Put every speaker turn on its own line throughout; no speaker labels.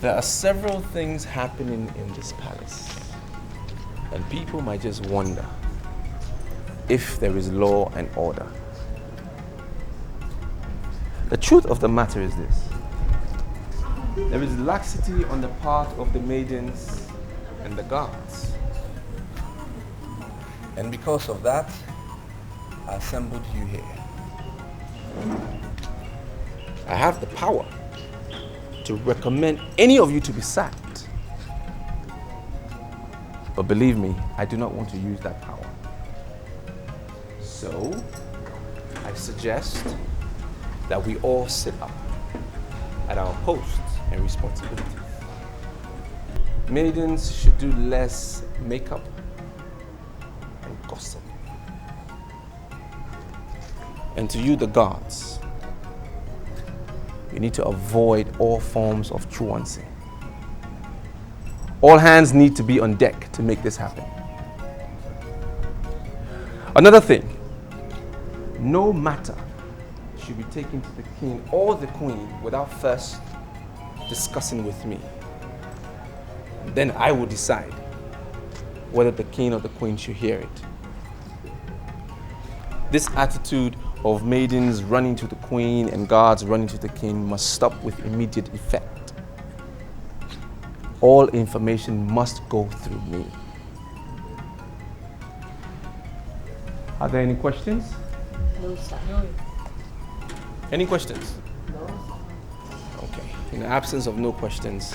There are several things happening in this palace, and people might just wonder if there is law and order. The truth of the matter is this: there is laxity on the part of the maidens and the guards. And because of that, I assembled you here. I have the power to recommend any of you to be sacked. But believe me, I do not want to use that power. So, I suggest that we all sit up at our posts and responsibilities. Maidens should do less makeup and gossip. And to you, the guards, you need to avoid all forms of truancy. All hands need to be on deck to make this happen. Another thing, no matter should be taken to the king or the queen without first discussing with me. Then I will decide whether the king or the queen should hear it. This attitude of maidens running to the queen and guards running to the king must stop with immediate effect. All information must go through me. Are there any questions?
No, sir. No.
Any questions?
No.
Okay. In the absence of no questions,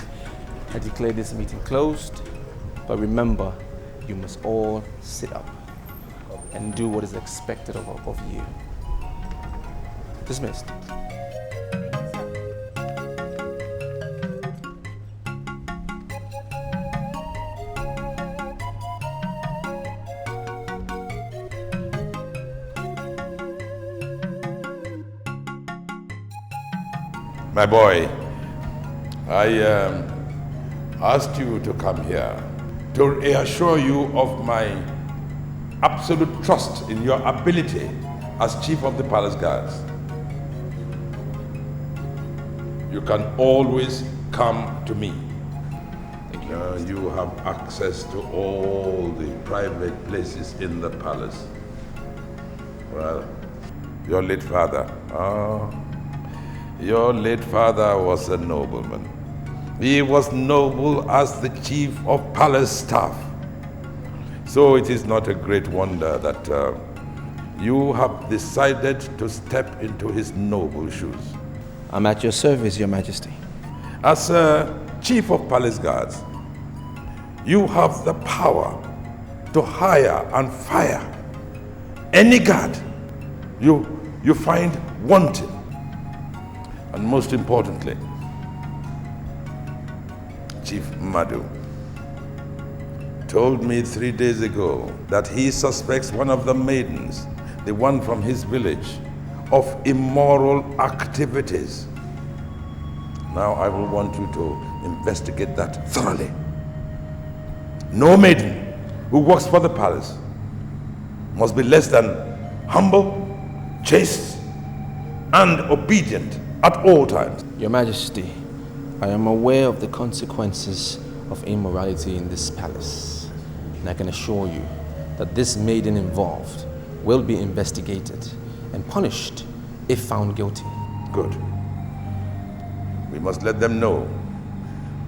I declare this meeting closed. But remember, you must all sit up and do what is expected of you. Dismissed.
My boy, I asked you to come here to reassure you of my absolute trust in your ability as chief of the palace guards. You can always come to me. You have access to all the private places in the palace. Well, your late father, your late father was a nobleman. He was noble as the chief of palace staff. So it is not a great wonder that you have decided to step into his noble shoes.
I'm at your service, Your Majesty.
As chief of palace guards, you have the power to hire and fire any guard you find wanting. And most importantly, Chief Madu told me 3 days ago that he suspects one of the maidens, the one from his village, of immoral activities. Now I will want you to investigate that thoroughly. No maiden who works for the palace must be less than humble, chaste, and obedient at all times.
Your Majesty, I am aware of the consequences of immorality in this palace, and I can assure you that this maiden involved will be investigated and punished if found guilty.
Good. We must let them know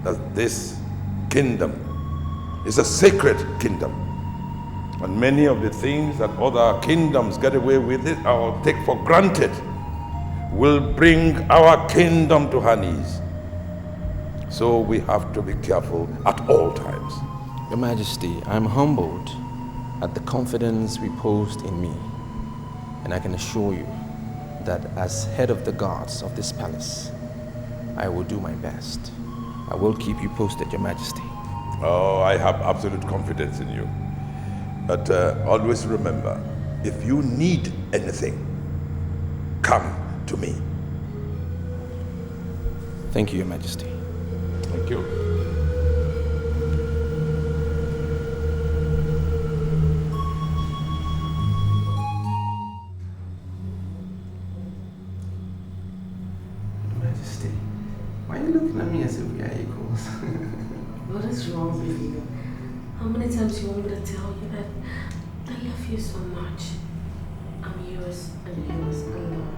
that this kingdom is a sacred kingdom, and many of the things that other kingdoms get away with it or take for granted will bring our kingdom to her knees. So we have to be careful at all times.
Your Majesty, I am humbled at the confidence reposed in me, and I can assure you that as head of the guards of this palace, I will do my best. I will keep you posted, Your Majesty.
Oh, I have absolute confidence in you. But always remember, if you need anything, come to me.
Thank you, Your Majesty.
Thank you.
Your Majesty, Why are you looking at me as if we are equals?
What is wrong with you? How many times do you want me to tell you that I love you so much? I'm yours and yours alone.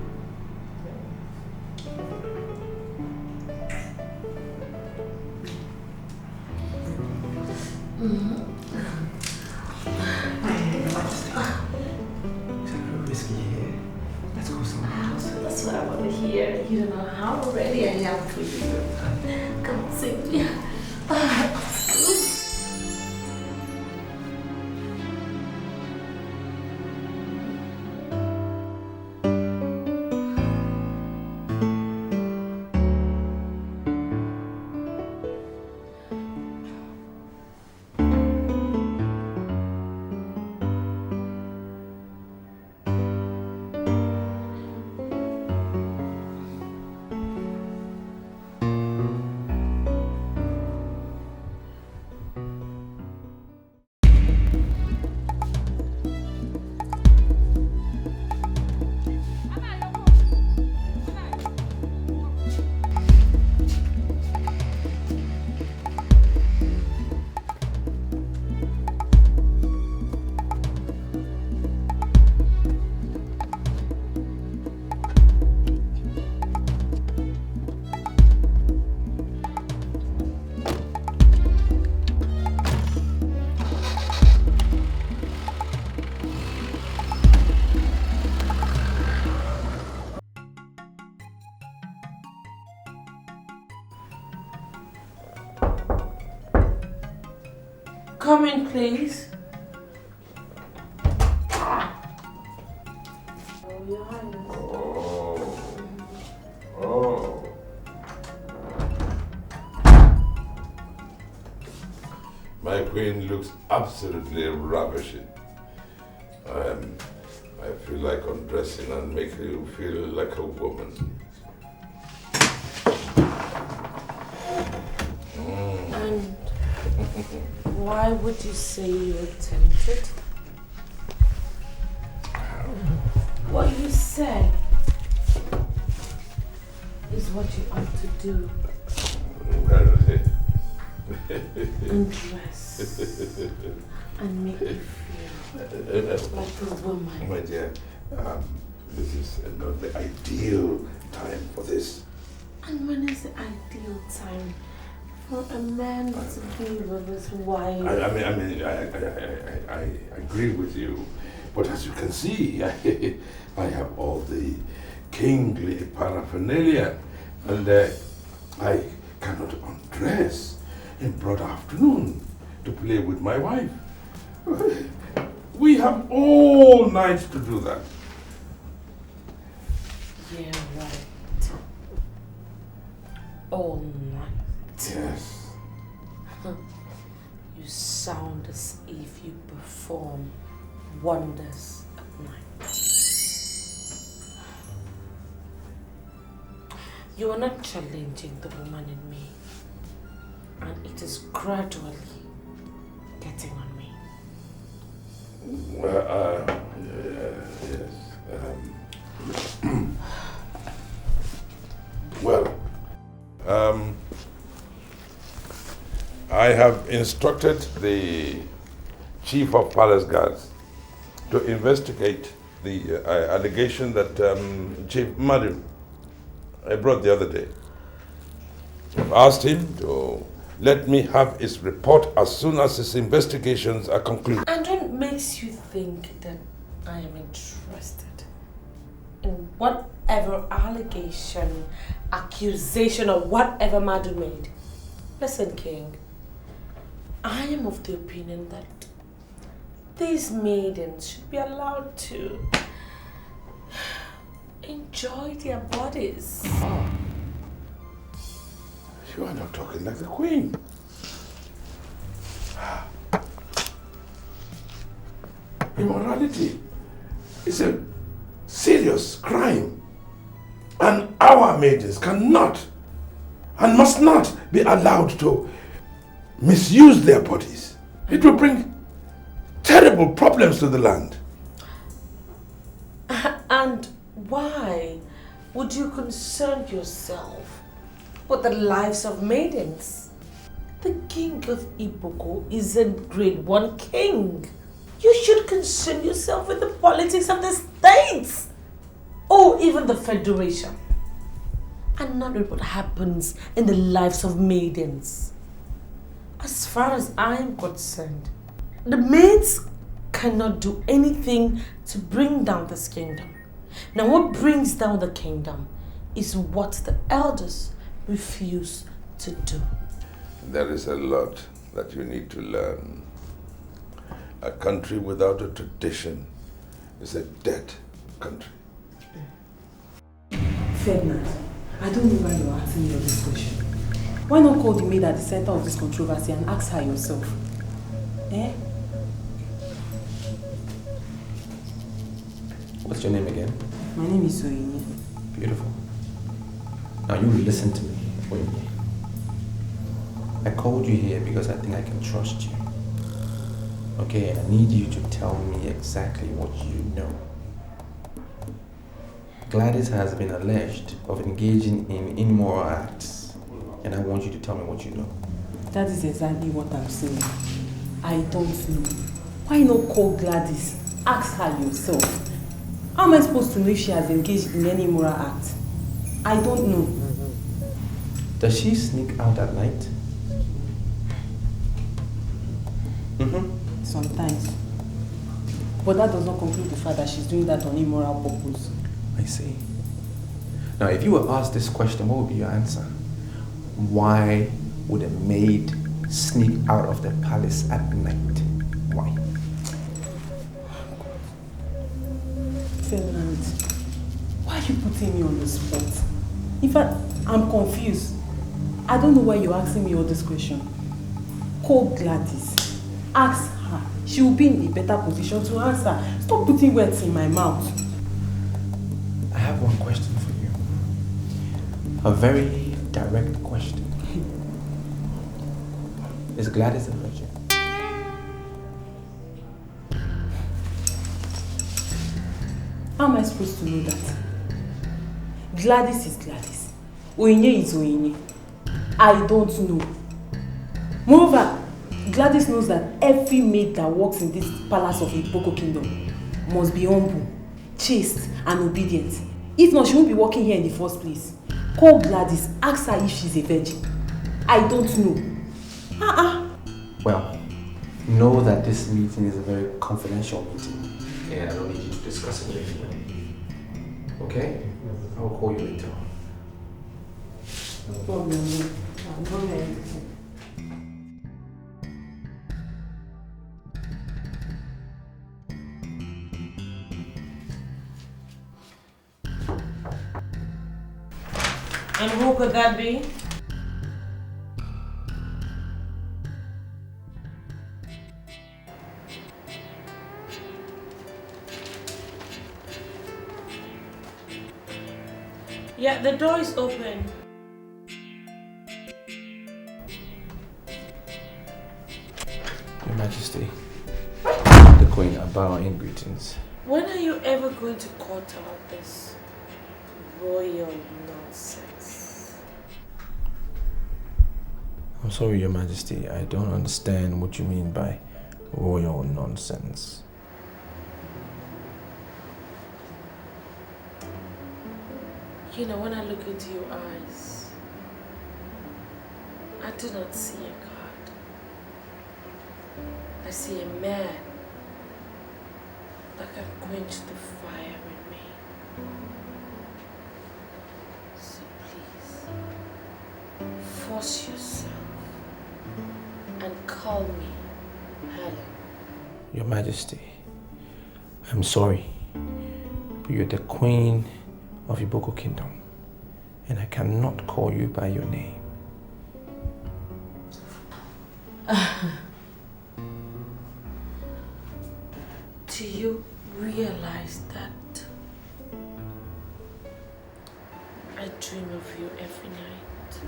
Risky here. Let's go somewhere else.
That's what I want to hear. You don't know how ready I am for you. Come on, sing. Come in, please. Oh, Your Highness.
Oh. My queen looks absolutely ravishing. I feel like undressing and make you feel like a woman.
And why would you say you were tempted? What you said is what you ought to do. Undress and make you feel like a woman.
My dear, this is not the ideal time for this.
And when is the ideal time for a man to be with his wife?
I agree with you, but as you can see, I have all the kingly paraphernalia, and I cannot undress in broad afternoon to play with my wife. We have all night to do that.
Yeah, right. All night.
Yes.
You sound as if you perform wonders at night. You are not challenging the woman in me, and it is gradually getting on me.
Yes. Well, I have instructed the Chief of Palace Guards to investigate the allegation that Chief Maiden I brought the other day. I've asked him to let me have his report as soon as his investigations are concluded.
And what makes you think that I am interested in whatever allegation, accusation, or whatever Madu made? Listen, King, I am of the opinion that these maidens should be allowed to enjoy their bodies.
You are not talking like the Queen. Immorality is a serious crime, and our maidens cannot and must not be allowed to misuse their bodies. It will bring terrible problems to the land.
And why would you concern yourself but the lives of maidens. The king of Iboko is a grade 1 king. You should concern yourself with the politics of the states, or even the federation, and not with what happens in the lives of maidens. As far as I am concerned, the maids cannot do anything to bring down this kingdom. Now what brings down the kingdom is what the elders refuse to do.
There is a lot that you need to learn. A country without a tradition is a dead country.
Ferdinand, I don't know why you're asking me all this question. Why not call the maid at the center of this controversy and ask her yourself? Eh?
What's your name again?
My name is Oyinye.
Beautiful. Now you listen to me, Oyinye. I called you here because I think I can trust you. Okay, and I need you to tell me exactly what you know. Gladys has been alleged of engaging in immoral acts, and I want you to tell me what you know.
That is exactly what I'm saying. I don't know. Why not call Gladys? Ask her yourself. How am I supposed to know if she has engaged in any immoral act? I don't know.
Does she sneak out at night?
Sometimes. But that does not conclude the fact that she's doing that on immoral purpose.
I see. Now, if you were asked this question, what would be your answer? Why would a maid sneak out of the palace at night? Why?
Ferdinand, why are you putting me on the spot? In fact, I'm confused. I don't know why you're asking me all this question. Call Gladys. Ask her. She will be in a better position to answer. Stop putting words in my mouth.
I have one question for you. A very direct question. Is Gladys a virgin?
How am I supposed to know that? Gladys is Gladys. Oyinye is Oyinye. I don't know. Moreover, Gladys knows that every maid that works in this palace of Iboko kingdom must be humble, chaste, and obedient. If not, she won't be working here in the first place. Call Gladys, ask her if she's a virgin. I don't know.
Well, know that this meeting is a very confidential meeting, and I don't need you to discuss it with anyone. Okay? I'll call you later.
No problem. I'm not ready.
And who could that be? Yeah, the door is open.
Your Majesty, the Queen, I bow in greetings.
When are you ever going to cut out this royal nonsense?
I'm sorry, Your Majesty, I don't understand what you mean by royal nonsense.
You know, when I look into your eyes, I do not see a God. I see a man that can quench the fire in me. So please, force yourself and call me Helen.
Your Majesty, I'm sorry, but you're the Queen of Iboko Kingdom, and I cannot call you by your name.
Do you realize that I dream of you every night?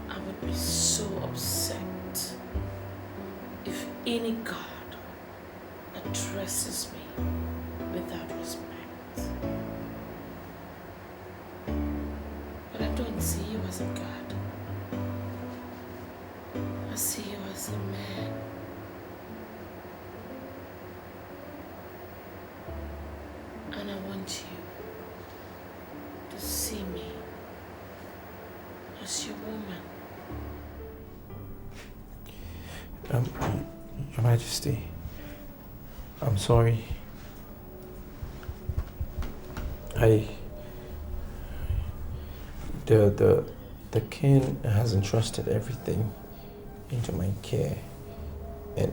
I would be so upset if any God addresses me without respect. see you as a god. I see you as a man. And I want you to see me as your woman.
Your Majesty, I'm sorry. The king has entrusted everything into my care, and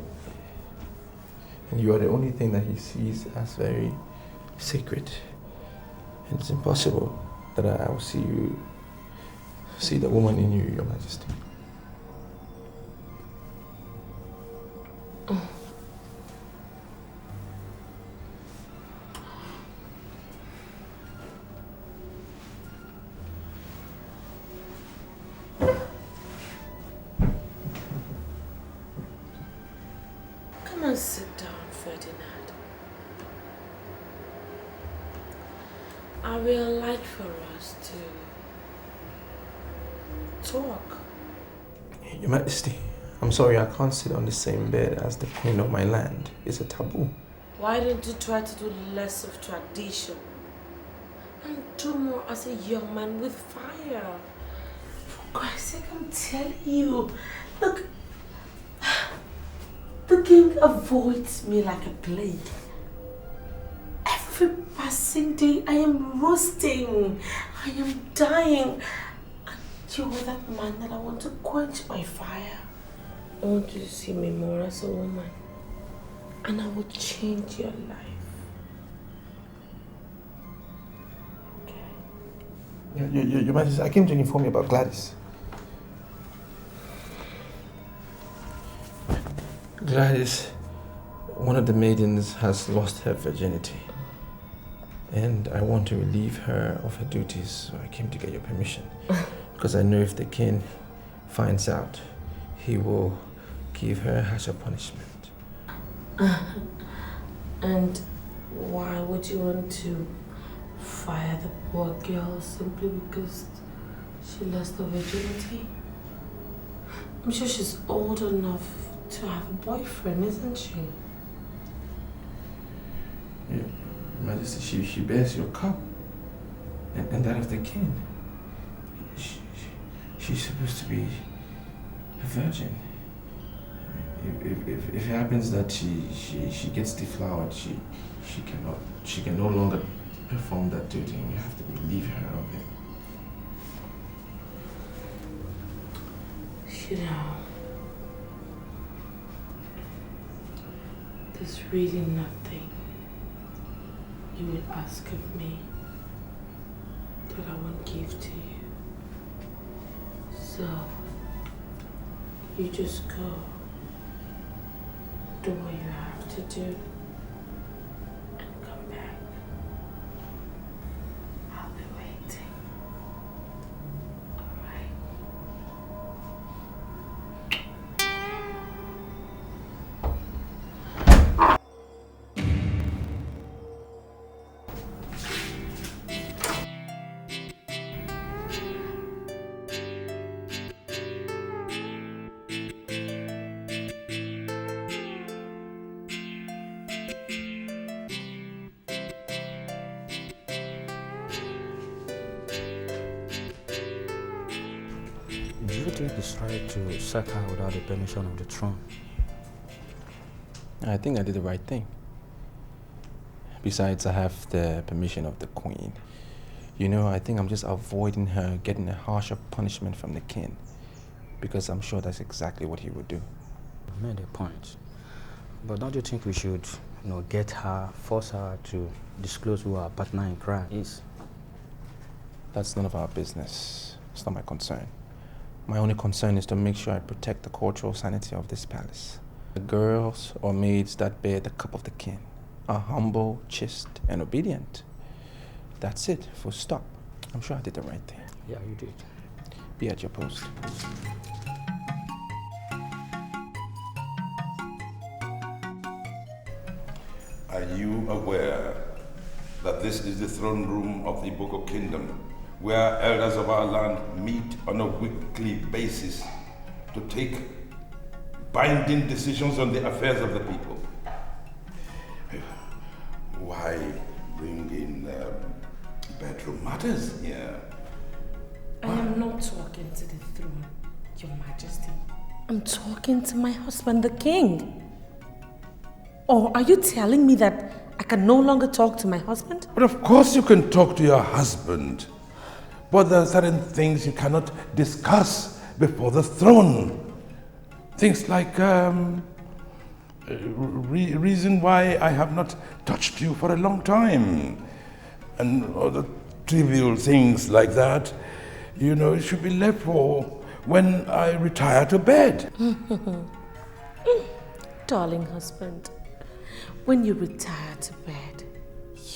you are the only thing that he sees as very sacred. And it's impossible that I will see the woman in you, Your Majesty.
Come and sit down, Ferdinand. I will like for us to talk.
Your Majesty, I'm sorry I can't sit on the same bed as the queen of my land. It's a taboo.
Why don't you try to do less of tradition and do more as a young man with fire? For Christ's sake, I'm telling you. Look, the king avoids me like a plague. Every passing day, I am roasting. I am dying. And you are that man that I want to quench my fire. I want you to see me more as a woman. And I will change your life. Okay?
Your Majesty, I came to inform you about Gladys. Gladys, one of the maidens, has lost her virginity. And I want to relieve her of her duties, so I came to get your permission. Because I know if the king finds out, he will give her a harsher punishment.
And why would you want to fire the poor girl simply because she lost her virginity? I'm sure she's old enough to have a boyfriend, isn't she?
Your Majesty, she bears your cup and that of the king. She's supposed to be a virgin. If it happens that she gets deflowered, she can no longer perform that duty, and you have to relieve her of it.
You know, there's really nothing you would ask of me that I won't give to you. So, you just go. Do what you have to do and come back. I'll be waiting. Alright?
Do you think it's right to sack her without the permission of the throne?
I think I did the right thing. Besides, I have the permission of the queen. You know, I think I'm just avoiding her getting a harsher punishment from the king, because I'm sure that's exactly what he would do.
You made a point. But don't you think we should, get her, force her to disclose who our partner in crime is?
That's none of our business. It's not my concern. My only concern is to make sure I protect the cultural sanity of this palace. The girls or maids that bear the cup of the king are humble, chaste, and obedient. That's it, full stop. I'm sure I did the right thing.
Yeah, you did.
Be at your post.
Are you aware that this is the throne room of the Iboko Kingdom, where elders of our land meet on a weekly basis to take binding decisions on the affairs of the people. Why bring in bedroom matters here?
I am not talking to the throne, Your Majesty. I'm talking to my husband, the king. Or are you telling me that I can no longer talk to my husband?
But of course you can talk to your husband. But there are certain things you cannot discuss before the throne. Things like reason why I have not touched you for a long time. And other trivial things like that. You know, it should be left for when I retire to bed.
Darling husband, when you retire to bed,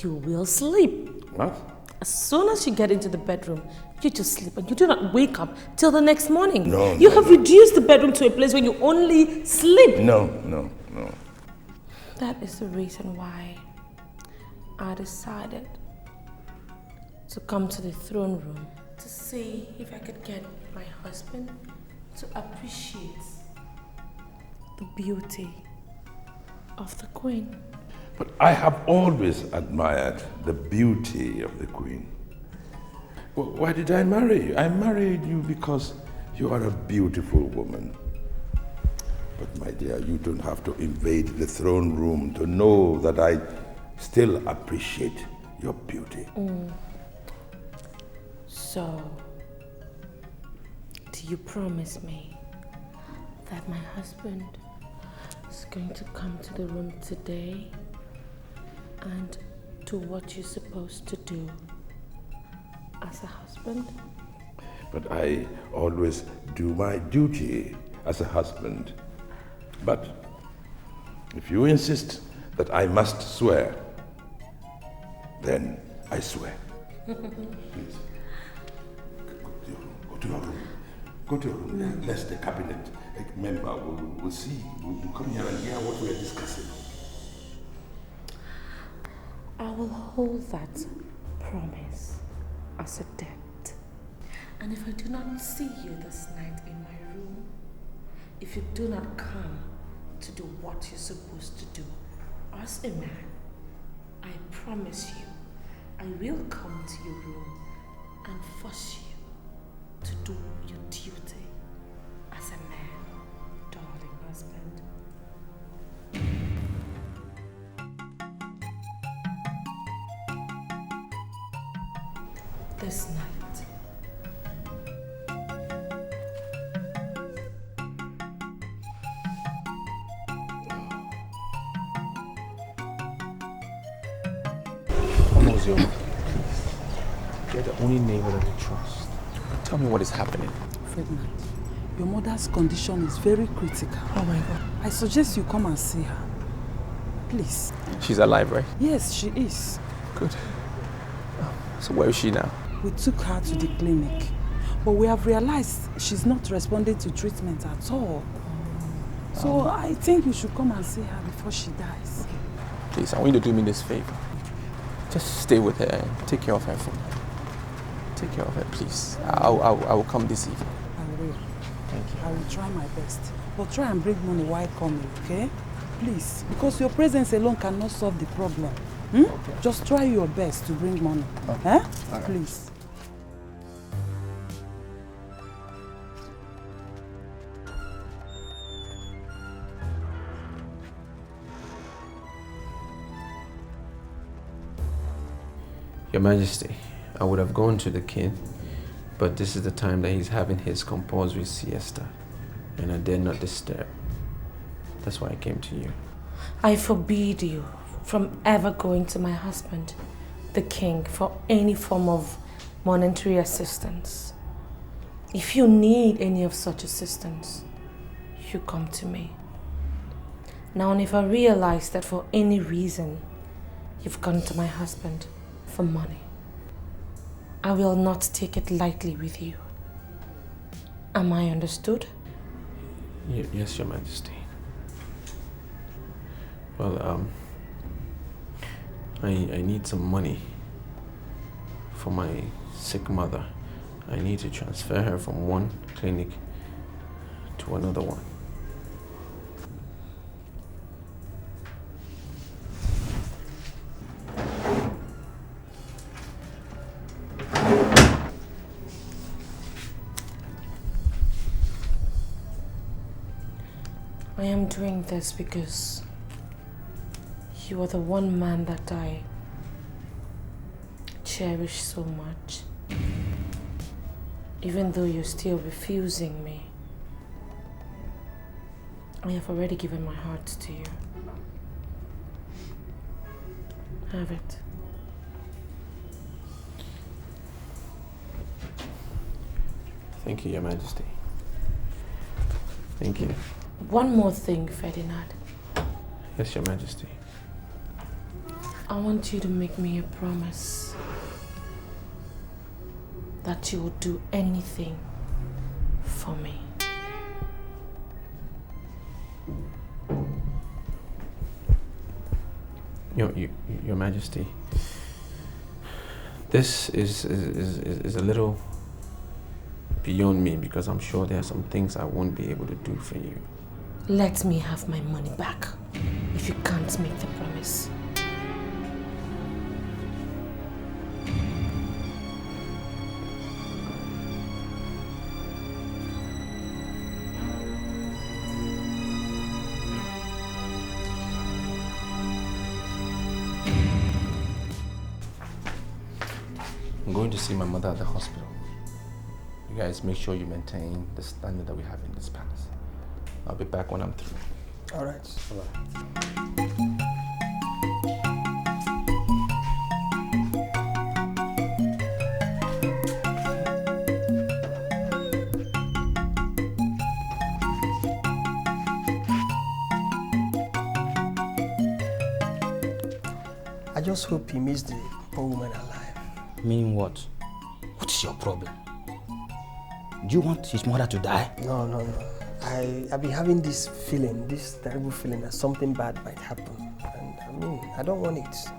you will sleep.
What?
As soon as you get into the bedroom, you just sleep and you do not wake up till the next morning.
No,
you have reduced the bedroom to a place where you only sleep.
No.
That is the reason why I decided to come to the throne room to see if I could get my husband to appreciate the beauty of the queen.
But I have always admired the beauty of the queen. Why did I marry you? I married you because you are a beautiful woman. But my dear, you don't have to invade the throne room to know that I still appreciate your beauty.
So, do you promise me that my husband is going to come to the room today and do what you're supposed to do as a husband?
But I always do my duty as a husband. But if you insist that I must swear, then I swear. Please. Go to your room. Go to your room. Lest the cabinet member will see. Will come here and hear what we are discussing.
I will hold that promise as a debt. And if I do not see you this night in my room, if you do not come to do what you're supposed to do as a man, I promise you, I will come to your room and force you to do your duty as a man, darling husband. This night.
You're the only neighbor that I trust. Tell me what is happening.
Ferdinand, your mother's condition is very critical.
Oh my God.
I suggest you come and see her. Please.
She's alive, right?
Yes, she is.
Good. So where is she now?
We took her to the clinic, but we have realized she's not responding to treatment at all. So I think you should come and see her before she dies.
Please, I want you to do me this favor. Just stay with her and take care of her for me. Take care of her, please. I will come this evening.
I will.
Thank you.
I will try my best. But try and bring money while coming, okay? Please, because your presence alone cannot solve the problem. Okay. Just try your best to bring money. Okay. Eh? Right. Please.
Your Majesty, I would have gone to the king, but this is the time that he's having his compulsory siesta, and I dare not disturb. That's why I came to you.
I forbid you from ever going to my husband, the king, for any form of monetary assistance. If you need any of such assistance, you come to me. Now, and if I realize that for any reason you've gone to my husband for money, I will not take it lightly with you. Am I understood?
Yes, Your Majesty. Well, I need some money for my sick mother. I need to transfer her from one clinic to another one.
I am doing this because you are the one man that I cherish so much. Even though you're still refusing me, I have already given my heart to you. Have it.
Thank you, Your Majesty. Thank you.
One more thing, Ferdinand.
Yes, Your Majesty.
I want you to make me a promise that you will do anything for me.
Your Majesty, this is a little beyond me because I'm sure there are some things I won't be able to do for you.
Let me have my money back if you can't make the promise.
I'm going to see my mother at the hospital. You guys make sure you maintain the standard that we have in this palace. I'll be back when I'm through.
All right.
All right.
I just hope he meets the poor woman alive.
Meaning what? What is your problem? Do you want his mother to die?
No. I've been having this feeling, this terrible feeling that something bad might happen. And I mean, I don't want it.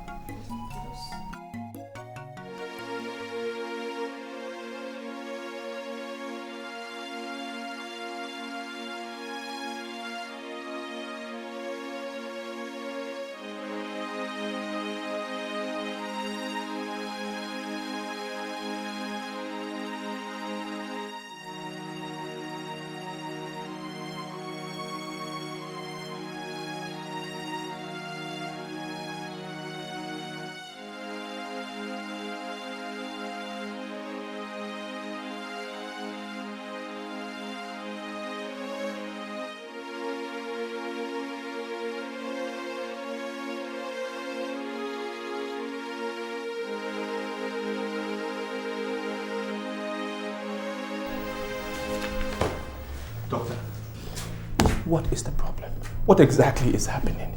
Doctor, what is the problem? What exactly is happening?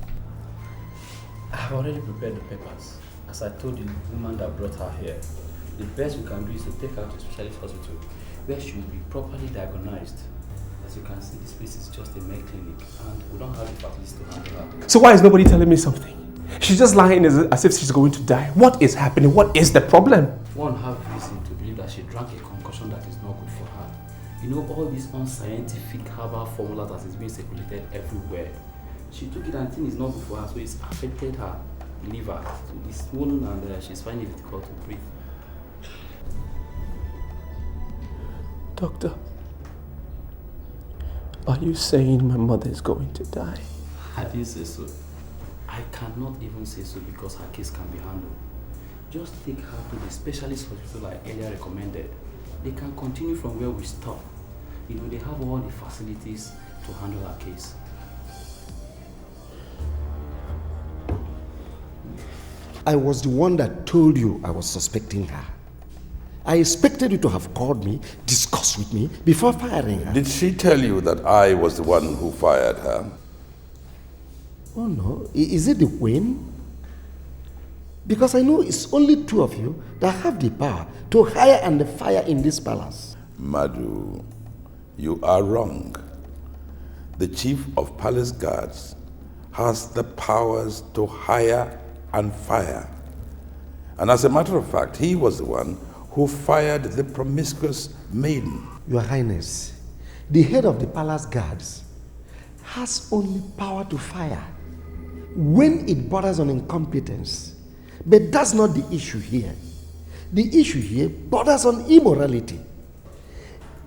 I have already prepared the papers. As I told the woman that brought her here, the best we can do is to take her to a specialist hospital where she will be properly diagnosed. As you can see, this place is just a med clinic and we don't have the facilities to handle her.
So why is nobody telling me something? She's just lying as if she's going to die. What is happening? What is the problem?
One have reason to believe that she drank a concoction that is not good for her. You know, all these unscientific herbal formulas that is being circulated everywhere. She took it and I think it's not good for her, so it's affected her liver. So it's swollen and she's finding it difficult to breathe.
Doctor, are you saying my mother is going to die?
I didn't say so. I cannot even say so because her case can be handled. Just take her to the specialist hospital I earlier recommended. They can continue from where we stop. You know, they have all the facilities to handle her case.
I was the one that told you I was suspecting her. I expected you to have called me, discussed with me before firing her.
Did she tell you that I was the one who fired her?
Oh no, is it the Queen? Because I know it's only two of you that have the power to hire and fire in this palace.
Madhu, you are wrong. The chief of palace guards has the powers to hire and fire. And as a matter of fact, he was the one who fired the promiscuous maiden.
Your Highness, the head of the palace guards has only power to fire when it borders on incompetence. But that's not the issue here. The issue here borders on immorality.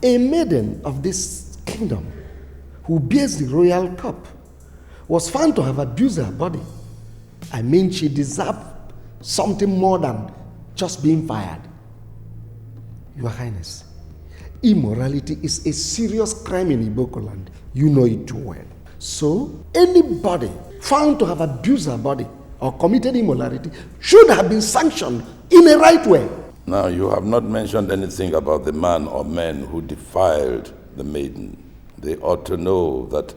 A maiden of this kingdom who bears the royal cup was found to have abused her body. I mean, she deserved something more than just being fired. Your Highness, immorality is a serious crime in Iboko land. You know it too well. So, anybody found to have abused her body or committed immorality should have been sanctioned in a right way.
Now, you have not mentioned anything about the man or men who defiled the maiden. They ought to know that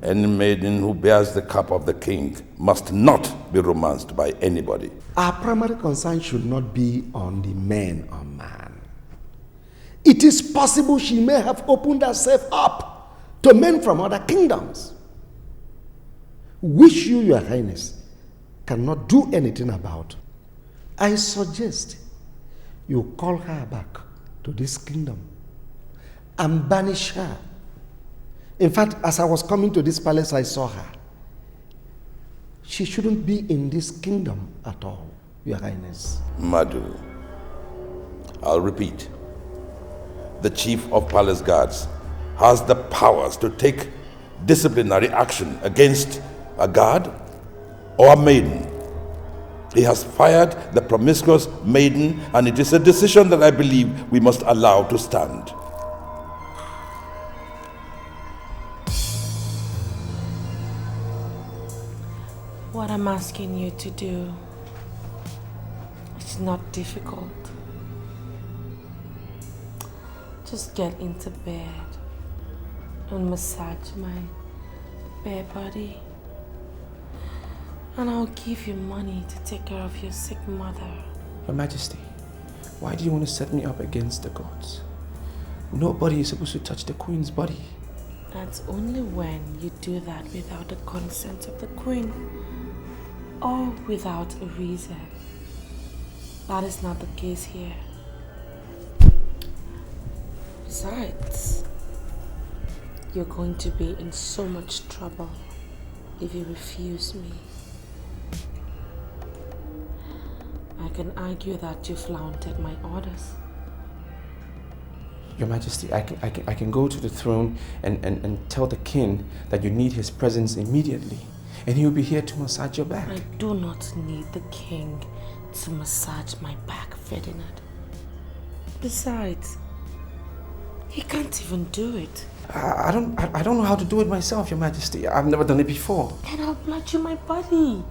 any maiden who bears the cup of the king must not be romanced by anybody.
Our primary concern should not be on the man or man. It is possible she may have opened herself up to men from other kingdoms, which you, Your Highness, cannot do anything about. I suggest you call her back to this kingdom and banish her. In fact, as I was coming to this palace, I saw her. She shouldn't be in this kingdom at all, Your Highness.
Madhu, I'll repeat. The chief of palace guards has the powers to take disciplinary action against a guard or a maiden. He has fired the promiscuous maiden, and it is a decision that I believe we must allow to stand.
What I'm asking you to do is not difficult. Just get into bed and massage my bare body. And I'll give you money to take care of your sick mother.
Your Majesty, why do you want to set me up against the gods? Nobody is supposed to touch the queen's body.
That's only when you do that without the consent of the queen or without a reason. That is not the case here. Besides, you're going to be in so much trouble if you refuse me. I can argue that you flaunted my orders.
Your Majesty, I can go to the throne and tell the king that you need his presence immediately, and he'll be here to massage your back.
I do not need the king to massage my back, Ferdinand. Besides, he can't even do it.
I don't know how to do it myself, Your Majesty. I've never done it before.
Then I'll blood you my body.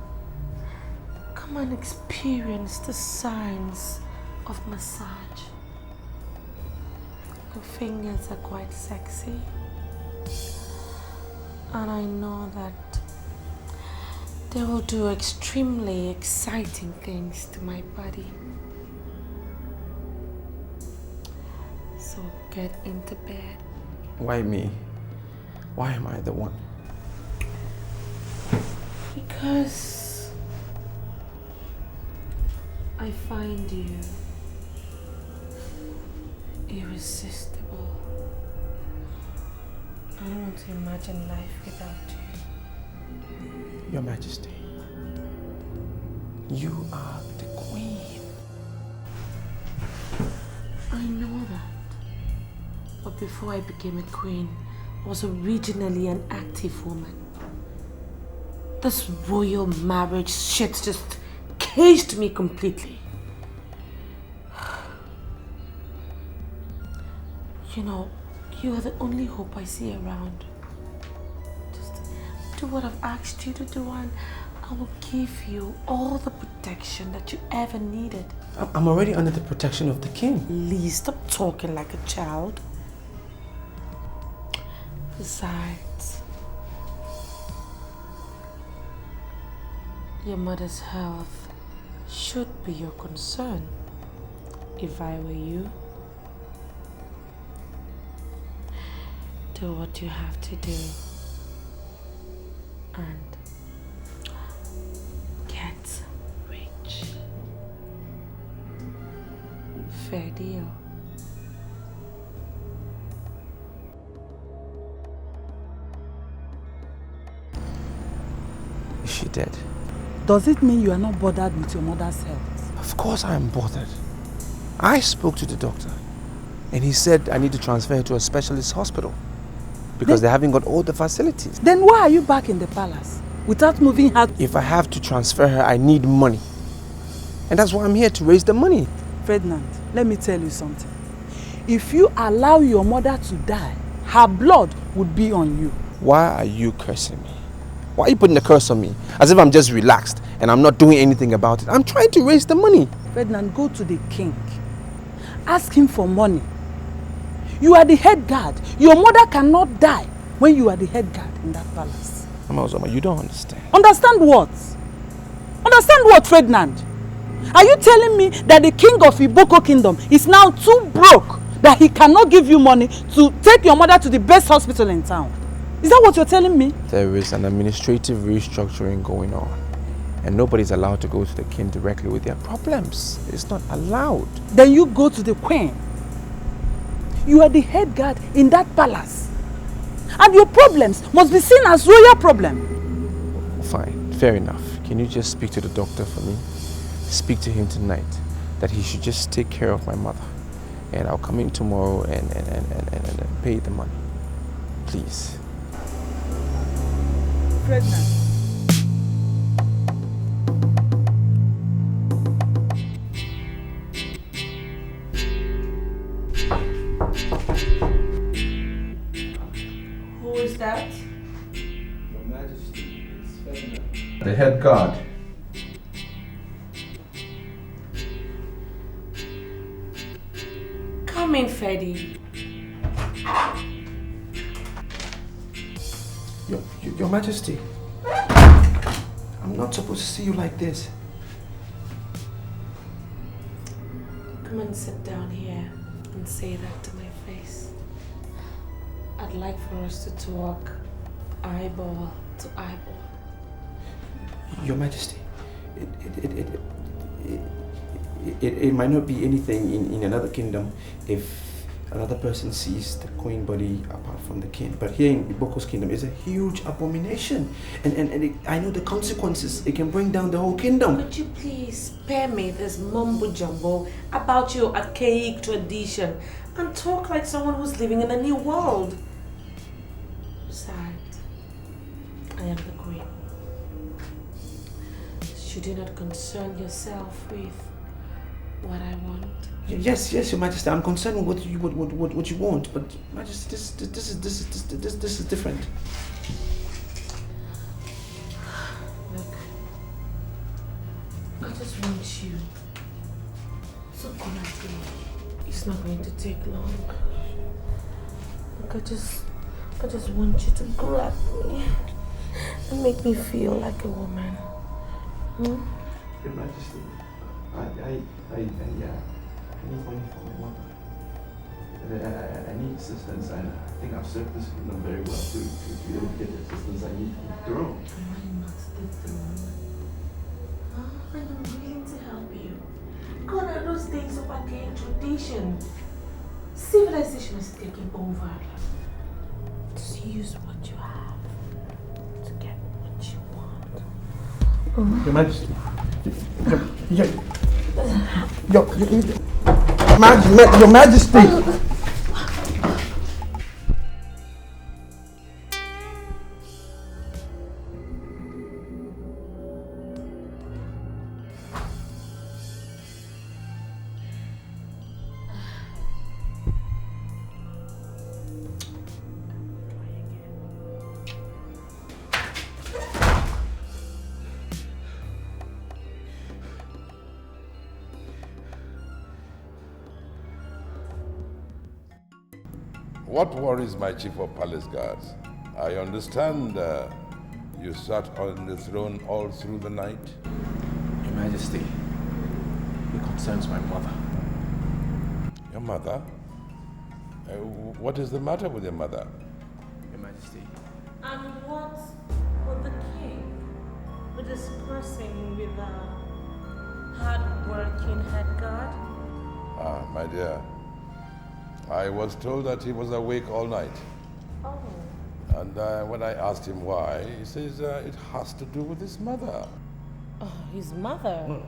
Come and experience the signs of massage. Your fingers are quite sexy. And I know that they will do extremely exciting things to my body. So get into bed.
Why me? Why am I the one?
Because I find you irresistible. I don't want to imagine life without you.
Your Majesty, you are the queen.
I know that. But before I became a queen, I was originally an active woman. This royal marriage shit just caged me completely. You know, you are the only hope I see around. Just do what I've asked you to do and I will give you all the protection that you ever needed.
I'm already under the protection of the king.
Please stop talking like a child. Besides, your mother's health should be your concern. If I were you, do what you have to do and get rich. fair deal.
Is she dead?
Does it mean you are not bothered with your mother's health?
Of course I am bothered. I spoke to the doctor and he said I need to transfer her to a specialist hospital because they haven't got all the facilities.
Then why are you back in the palace without moving her?
If I have to transfer her, I need money. And that's why I'm here, to raise the money.
Ferdinand, let me tell you something. If you allow your mother to die, her blood would be on you.
Why are you cursing me? Why are you putting a curse on me? As if I'm just relaxed and I'm not doing anything about it. I'm trying to raise the money.
Ferdinand, go to the king. Ask him for money. You are the head guard. Your mother cannot die when you are the head guard in that palace.
Mama Ozoma, you don't understand.
Understand what? Understand what, Ferdinand? Are you telling me that the king of Iboko kingdom is now too broke that he cannot give you money to take your mother to the best hospital in town? Is that what you're telling me?
There is an administrative restructuring going on. And nobody's allowed to go to the king directly with their problems. It's not allowed.
Then you go to the queen. You are the head guard in that palace. And your problems must be seen as royal problem.
Fine, fair enough. Can you just speak to the doctor for me? Speak to him tonight that he should just take care of my mother. And I'll come in tomorrow and pay the money. Please.
Pregnant.
Who is that?
Your Majesty, it's Ferdinand, the head guard.
Come in, Freddy.
Your Majesty, I'm not supposed to see you like this.
Come and sit down here and say that to my face. I'd like for us to talk eyeball to eyeball.
Your Majesty, it might not be anything in another kingdom if another person sees the queen body apart from the king. But here in Iboko's kingdom, it's a huge abomination. And I know the consequences. It can bring down the whole kingdom.
Could you please spare me this mumbo jumbo about your archaic tradition and talk like someone who's living in a new world? Besides, I am the queen. Should you not concern yourself with what I want?
Yes, Your Majesty. I'm concerned with what you want, but Majesty, this is different.
Look, I just want you to come at me. It's not going to take long. Look, I just want you to grab me and make me feel like a woman. Hmm?
Your Majesty, I need money for my mother. I need assistance, and I think I've served this kingdom very well to be able to get the assistance I need from the throne.
Am I not the throne? I am willing to help you. Gone are those days of archaic tradition. Civilization is taking over. Just use what you have to get what you want.
Your Majesty. Your Majesty.
What worries my chief of palace guards? I understand you sat on the throne all through the night.
Your Majesty, it concerns my mother.
Your mother? What is the matter with your mother?
Your Majesty.
And what would the king be discussing with a hard-working head guard?
My dear, I was told that he was awake all night.
Oh.
And when I asked him why, he says it has to do with his mother.
Oh, his mother?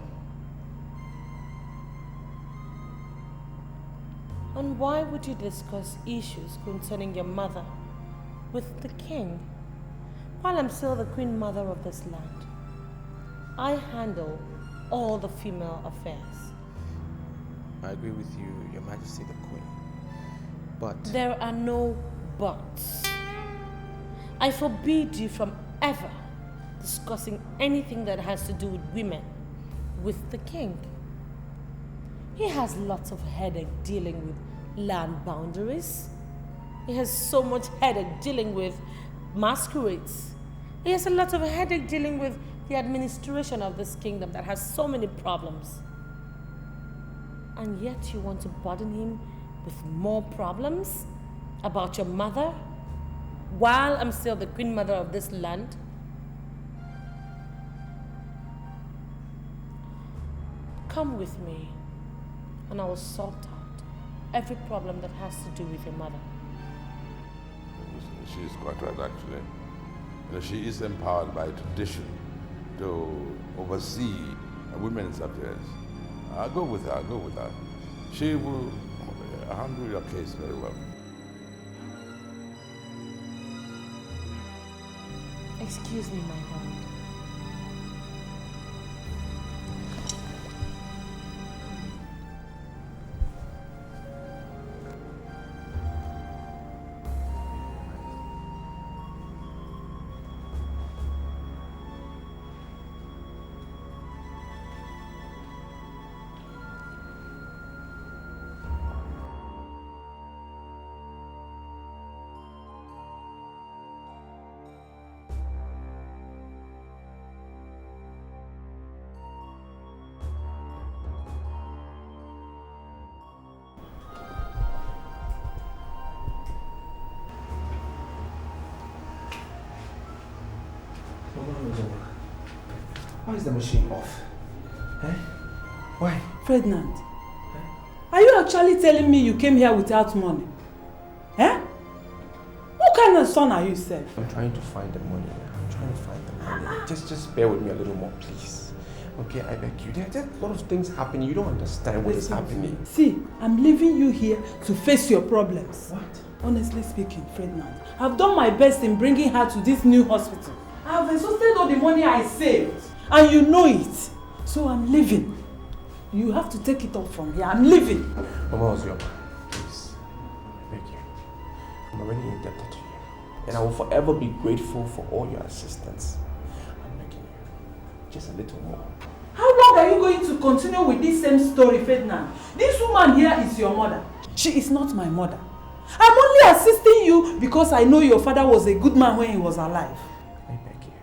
And why would you discuss issues concerning your mother with the king? While I'm still the queen mother of this land, I handle all the female affairs.
I agree with you, Your Majesty the Queen. But
there are no buts. I forbid you from ever discussing anything that has to do with women with the king. He has lots of headache dealing with land boundaries. He has so much headache dealing with masquerades. He has a lot of headache dealing with the administration of this kingdom that has so many problems. And yet you want to burden him with more problems about your mother while I'm still the queen mother of this land? Come with me and I will sort out every problem that has to do with your mother.
She is quite right, actually. She is empowered by tradition to oversee women's affairs. I'll go with her, She will handle your case very well.
Excuse me, my lord.
Why is the machine off? Eh? Why?
Ferdinand, are you actually telling me you came here without money? Eh? What kind of son are you, sir?
I'm trying to find the money. I'm trying to find the money. Just bear with me a little more, please. Okay, I beg you. There's a lot of things happening. You don't understand what is happening.
See, I'm leaving you here to face your problems.
What?
Honestly speaking, Ferdinand, I've done my best in bringing her to this new hospital. I've exhausted all the money I saved, and you know it. So I'm leaving. You have to take it up from here. I'm leaving.
Mama Ozioma, please. I beg you. I'm already indebted to you. And I will forever be grateful for all your assistance. I'm begging you. Just a little more.
How long are you going to continue with this same story, Ferdinand? This woman here is your mother. She is not my mother. I'm only assisting you because I know your father was a good man when he was alive.
I beg you.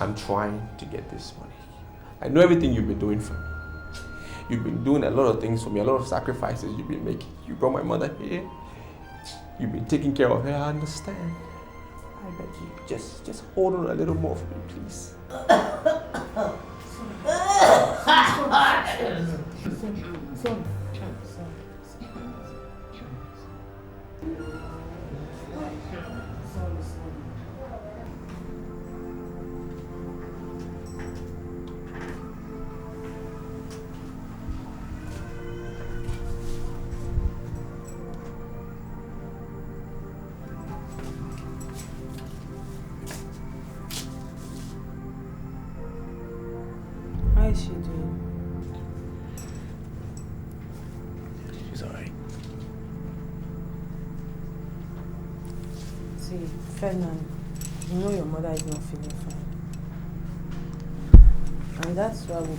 I'm trying to get this money. I know everything you've been doing for me. You've been doing a lot of things for me, a lot of sacrifices you've been making. You brought my mother here. You've been taking care of her, I understand. I beg you, just hold on a little more for me, please.
Son. How is she doing?
She's alright.
See, Ferdinand, you know your mother is not feeling fine. And that's why we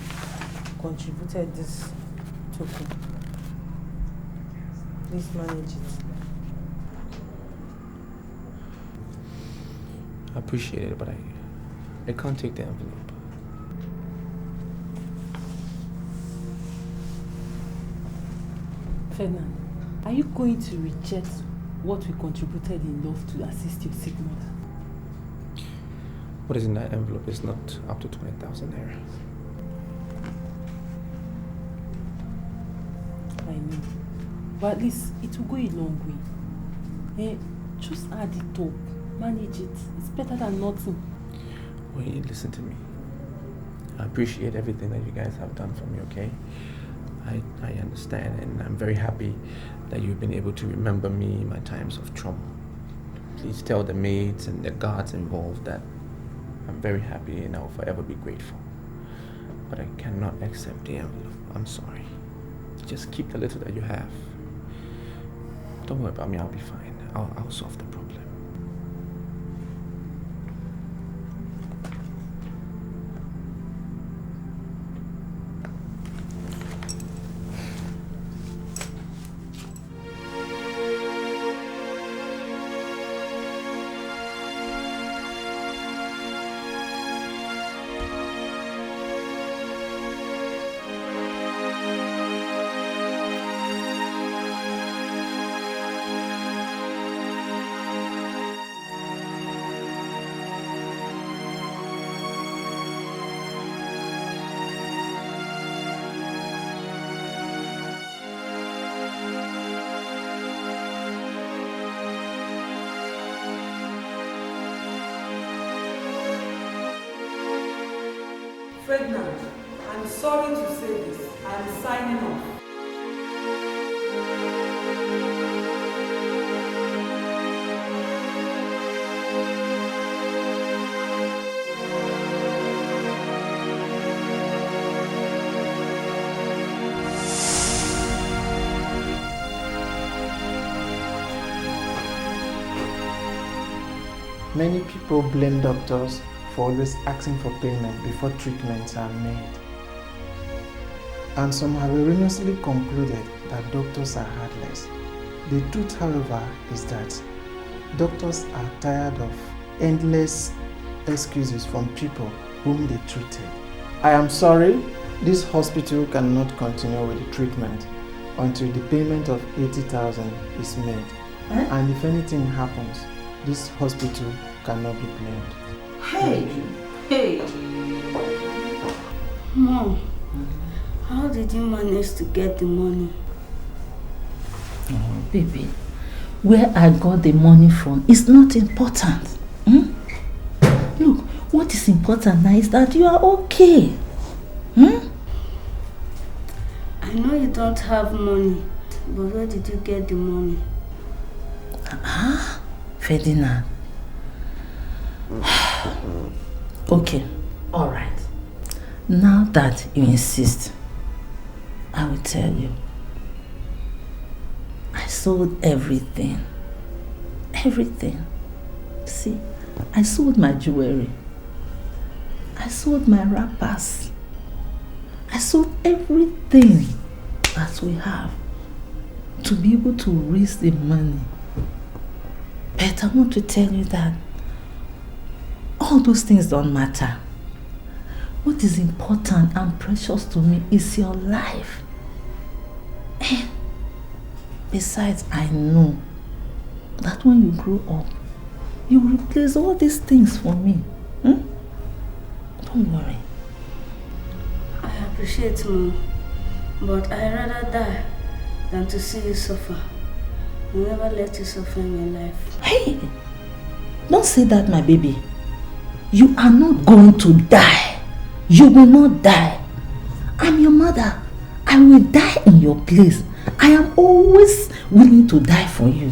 contributed this token. Please manage it.
I appreciate it, but I can't take the envelope.
Ferdinand, are you going to reject what we contributed in love to assist your sick mother?
What is in that envelope is not up to 20,000 naira.
I
but at least it will go a long way. Just add it up, manage it. It's better than nothing.
Wait, listen to me. I appreciate everything that you guys have done for me, okay? I understand, and I'm very happy that you've been able to remember me in my times of trouble. Please tell the maids and the guards involved that I'm very happy and I'll forever be grateful. But I cannot accept the envelope. I'm sorry. Just keep the little that you have. Don't worry about me, I'll be fine. I'll solve the problem.
Ferdinand, I'm sorry to say this. I'm signing off.
Many people blame doctors for always asking for payment before treatments are made. And some have erroneously concluded that doctors are heartless. The truth, however, is that doctors are tired of endless excuses from people whom they treated. I am sorry, this hospital cannot continue with the treatment until the payment of 80,000 is made. And if anything happens, this hospital cannot be blamed.
Hey! Mom, how did you manage to get the money?
Oh, baby, where I got the money from is not important. Look, what is important now is that you are okay.
I know you don't have money, but where did you get the money?
Ferdinand. Okay, all right. Now that you insist, I will tell you. I sold everything. Everything. See, I sold my jewelry. I sold my wrappers. I sold everything that we have to be able to raise the money. But I want to tell you that all those things don't matter. What is important and precious to me is your life. And besides, I know that when you grow up, you will replace all these things for me. Don't worry.
I appreciate you, but I'd rather die than to see you suffer. I'll never let you suffer in my life.
Hey! Don't say that, my baby. You are not going to die. You will not die. I'm your mother. I will die in your place. I am always willing to die for you.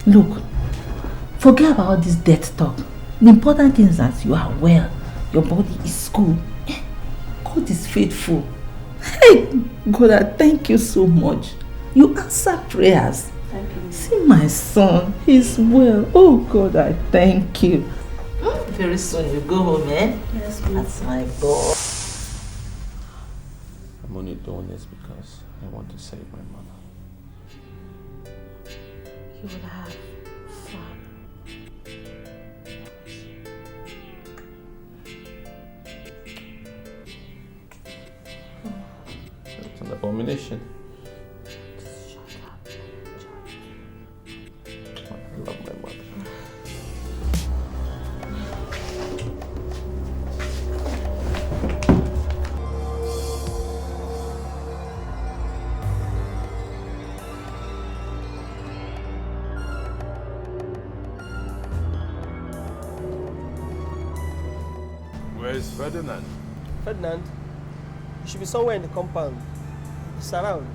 Look, forget about all this death talk. The important thing is that you are well. Your body is good. God is faithful. Hey, God, I thank you so much. You answer prayers.
Thank you.
See my son, he's well. Oh God, I thank you. Very soon you go home, eh?
Yes, ma'am.
That's my boy.
I'm only doing this because I want to save my mother.
You will have fun.
It's an abomination.
Shut up.
I love my mother.
is Ferdinand?
Ferdinand, you should be somewhere in the compound. He's around.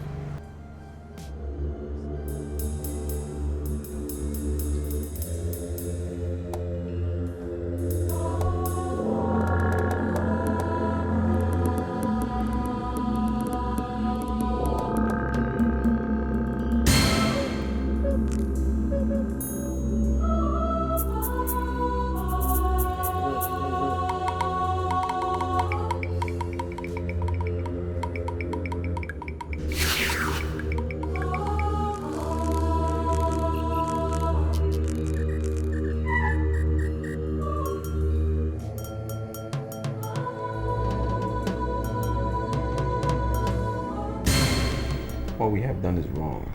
What we have done is wrong.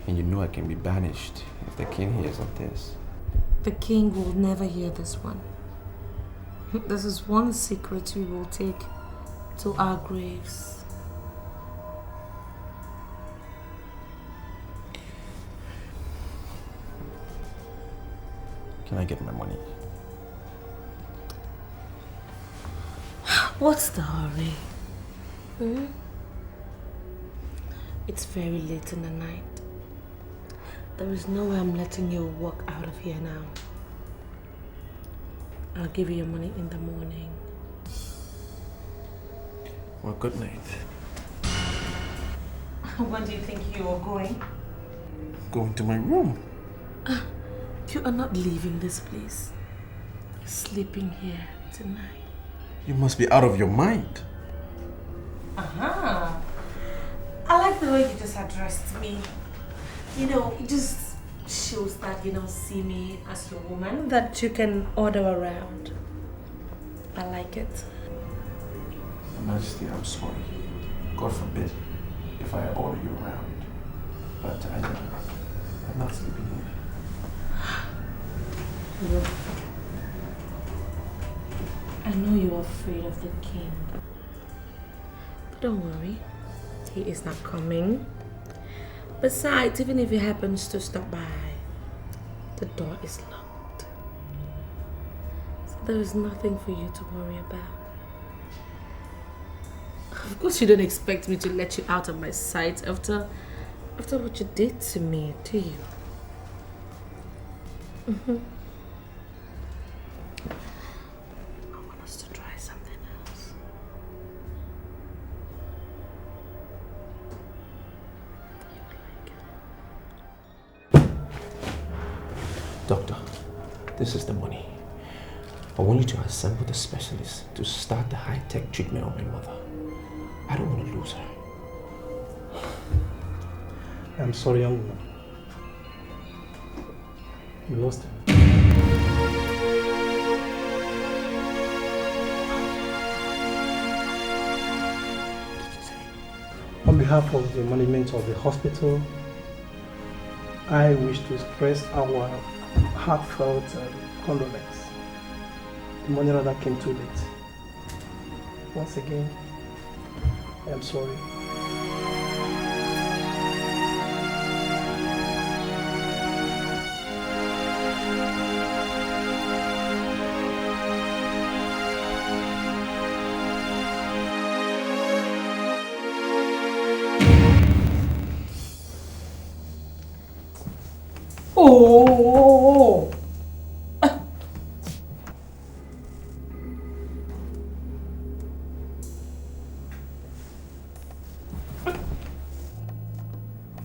And you know I can be banished if the king hears of this.
The king will never hear this one. This is one secret we will take to our graves.
Can I get my money?
What's the hurry? It's very late in the night. There is no way I'm letting you walk out of here now. I'll give you your money in the morning.
Well, good night.
When do you think you are going?
Going to my room.
You are not leaving this place. Sleeping here tonight.
You must be out of your mind.
I like the way you just addressed me. You know, it just shows that you don't see me as your woman that you can order around. I like it.
Your Majesty, I'm sorry. God forbid if I order you around. But I'm not sleeping here.
Look, I know you're afraid of the king. But don't worry. He is not coming. Besides, even if he happens to stop by, the door is locked. So there is nothing for you to worry about. Of course you don't expect me to let you out of my sight after what you did to me, do you? I want us to try something else.
Doctor, this is the money. I want you to assemble the specialists to start the high-tech treatment on my mother. I don't want to lose her.
I'm sorry, young woman. You lost him. On behalf of the management of the hospital, I wish to express our heartfelt condolence. The money rather came too late. Once again, I am sorry.
Oh!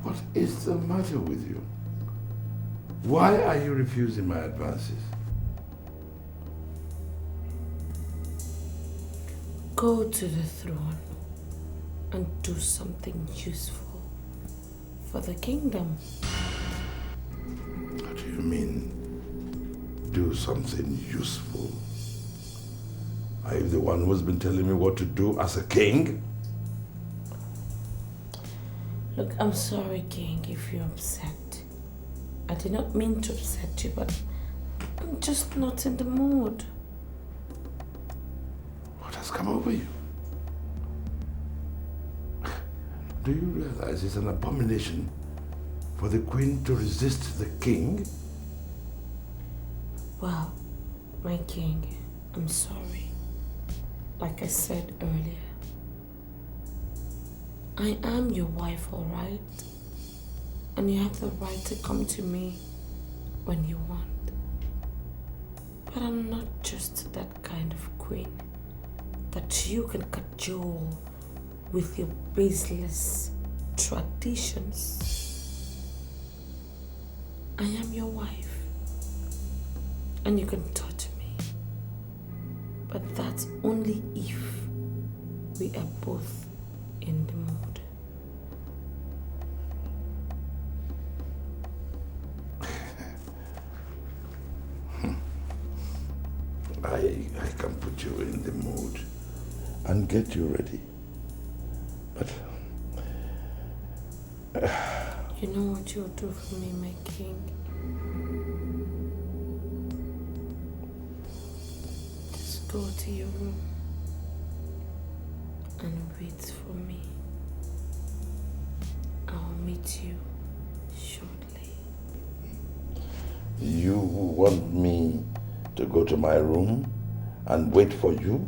What is the matter with you? Why are you refusing my advances?
Go to the throne and do something useful for the kingdom.
What do you mean, do something useful? Are you the one who's been telling me what to do as a king?
Look, I'm sorry, King, if you're upset. I did not mean to upset you, but I'm just not in the mood.
What has come over you? Do you realize it's an abomination for the queen to resist the king?
Well, my king, I'm sorry. like I said earlier, I am your wife, alright? And you have the right to come to me when you want. But I'm not just that kind of queen that you can cajole with your baseless traditions. I am your wife, and you can touch me. But that's only if we are both in the mood.
I can put you in the mood and get you ready. But
you know what you'll do for me, my king? Just go to your room and wait for me. I'll meet you shortly.
you want me to go to my room and wait for you?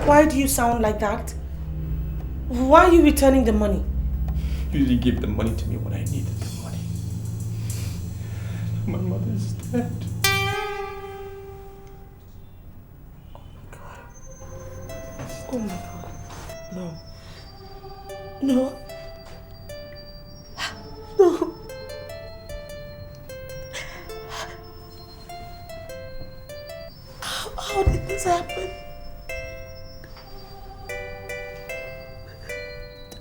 Why do you sound like that? Why are you returning the money?
You didn't give the money to me when I needed the money. My mother is dead.
Oh my God. No. No. No. How did this happen?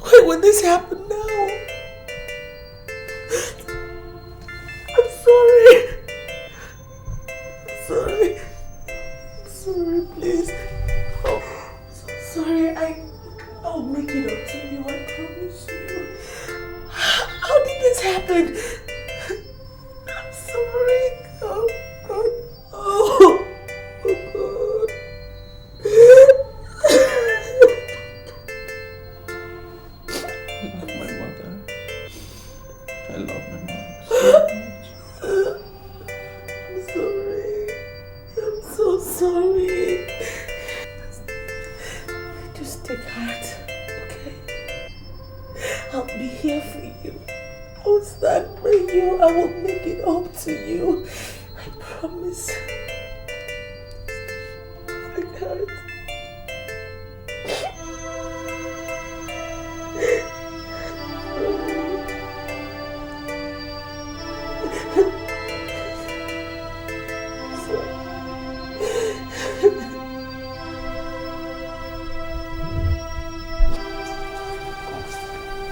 Why would this happen now? I'm sorry. I'm sorry. I'm sorry, please. Oh, I'm so sorry. I'll make it up to you, I promise you. How did this happen? I'm sorry. Oh, God. Oh, God.
I love my mother so much.
I'm sorry. I'm so sorry. Just take heart, okay? I'll be here for you. I'll stand by you. I will make it up to you. I promise. Take heart.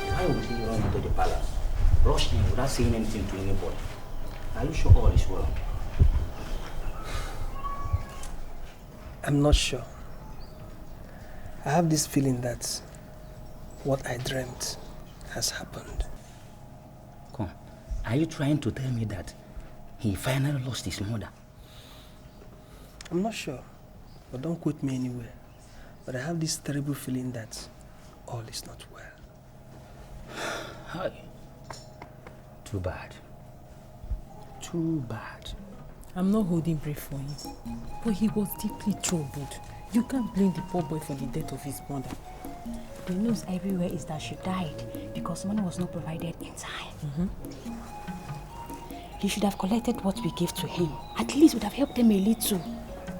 Why would he run into the palace, rush in without saying anything to anybody? Are you sure all is well?
I'm not sure. I have this feeling that what I dreamt has happened.
Come, are you trying to tell me that he finally lost his mother?
I'm not sure. But don't quote me anywhere. But I have this terrible feeling that all is not well.
Hi. Too bad. Too bad.
I'm not holding breath for him, but he was deeply troubled. You can't blame the poor boy for the death of his mother.
The news everywhere is that she died because money was not provided in time. He should have collected what we gave to him. At least would have helped him a little.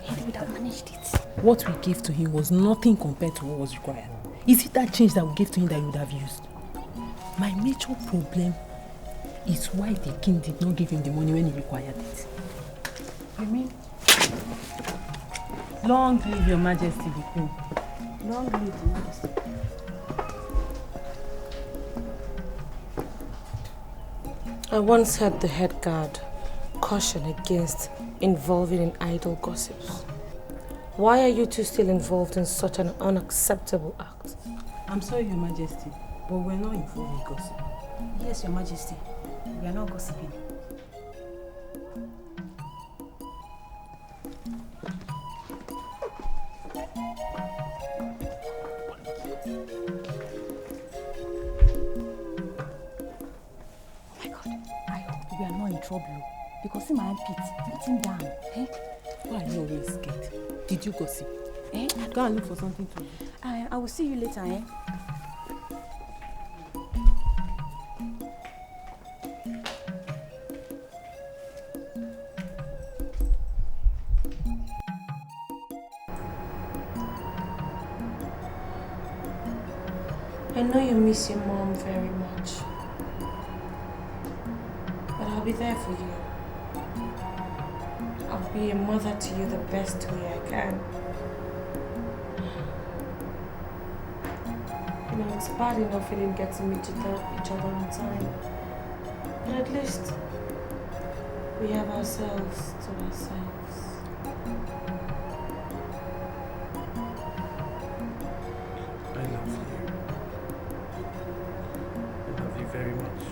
He would have managed it.
What we gave to him was nothing compared to what was required. Is it that change that we gave to him that you would have used? My major problem is why the king did not give him the money when he required it.
You mean?
Long live your majesty, the queen.
Long live the majesty.
I once heard the head guard caution against involving in idle gossips. Why are you two still involved in such an unacceptable act?
I'm sorry, your majesty, but we're not involved in gossip.
Yes, your majesty. We are not gossiping. We are not in trouble because see my armpit, put him down. Eh?
Why are you always scared? Did you gossip?
Eh?
Go and look for something to do.
I will see you later, eh?
I know you miss your mom very much. But I'll be there for you. I'll be a mother to you the best way I can. You know, it's bad enough we didn't get to meet each other on time. But at least we have ourselves to ourselves.
I love you. I love you very much.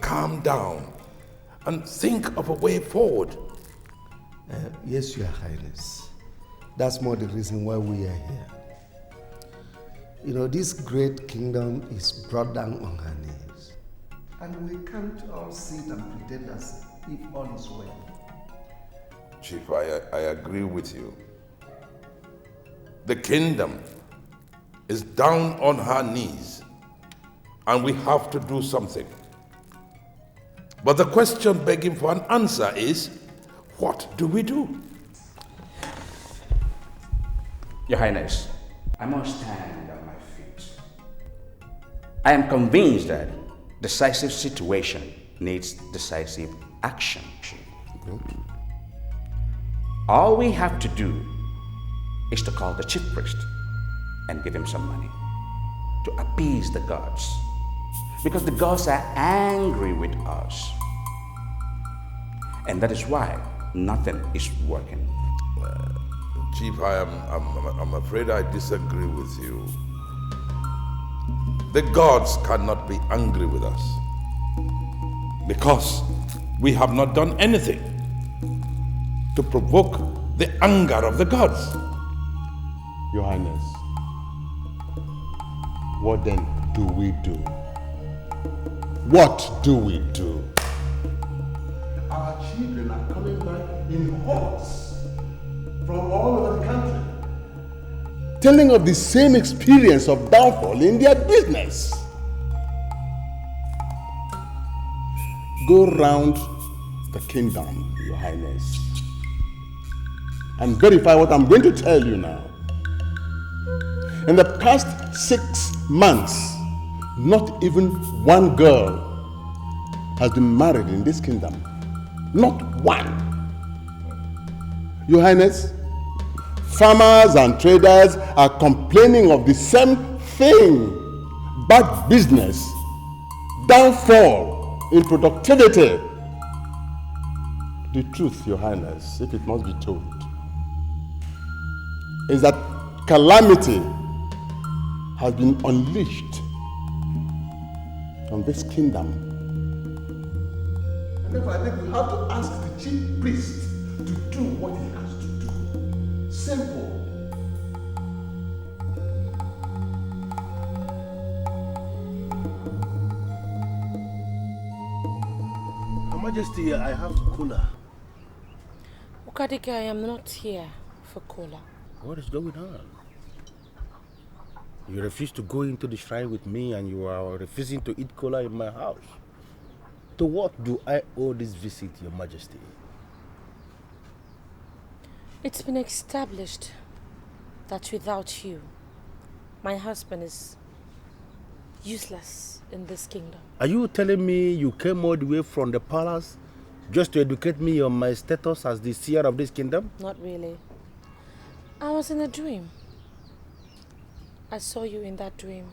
Calm down and think of a way forward.
Yes, Your Highness. That's more the reason why we are here. You know, this great kingdom is brought down on her knees. And we can't all sit and pretend as if all is well.
Chief, I agree with you. The kingdom is down on her knees and we have to do something. But the question begging for an answer is, what do we do?
Your Highness, I must stand on my feet. I am convinced that decisive situation needs decisive action. All we have to do is to call the chief priest and give him some money to appease the gods. Because the gods are angry with us. And that is why nothing is working.
Chief, I'm afraid I disagree with you. The gods cannot be angry with us because we have not done anything to provoke the anger of the gods.
Your Highness, what then do we do? What do we do?
Our children are coming back in hordes from all over the country,
telling of the same experience of downfall in their business. Go round the kingdom, Your Highness, and verify what I'm going to tell you now. In the past 6 months, not even one girl has been married in this kingdom. Not one. Your Highness, farmers and traders are complaining of the same thing. Bad business, downfall in productivity. The truth, Your Highness, if it must be told, is that calamity has been unleashed on this kingdom. And therefore, I think we have to ask the chief priest to do what he has to do. Simple.
Your Majesty, I have cola.
Ukadike, I am not here for cola.
What is going on? You refuse to go into the shrine with me and you are refusing to eat cola in my house. To what do I owe this visit, Your Majesty?
It's been established that without you, my husband is useless in this kingdom.
Are you telling me you came all the way from the palace just to educate me on my status as the seer of this kingdom?
Not really. I was in a dream. I saw you in that dream.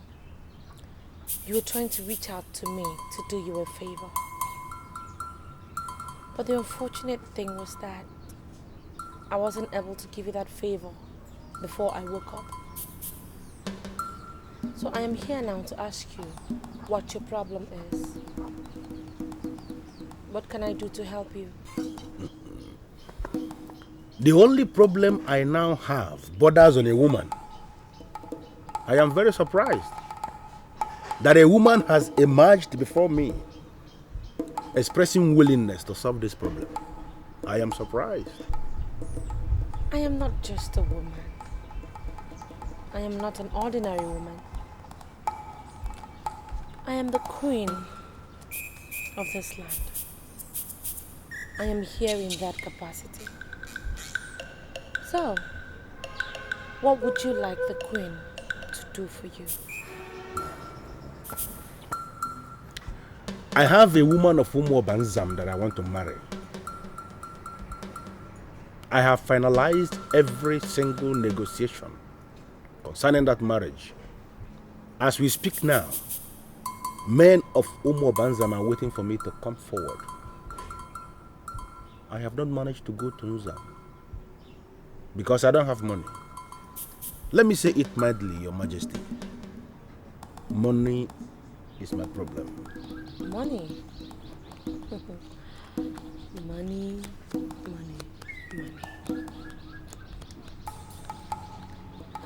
You were trying to reach out to me to do you a favor. But the unfortunate thing was that I wasn't able to give you that favor before I woke up. So I am here now to ask you what your problem is. What can I do to help you?
The only problem I now have borders on a woman. I am very surprised that a woman has emerged before me expressing willingness to solve this problem. I am surprised.
I am not just a woman. I am not an ordinary woman. I am the queen of this land. I am here in that capacity. So, what would you like the queen to do for you?
I have a woman of Umo Banzam that I want to marry. I have finalized every single negotiation concerning that marriage. As we speak now, men of Umo Banzam are waiting for me to come forward. I have not managed to go to Nuzam because I don't have money. Let me say it mildly, Your Majesty. Money is my problem.
Money. Money, money, money.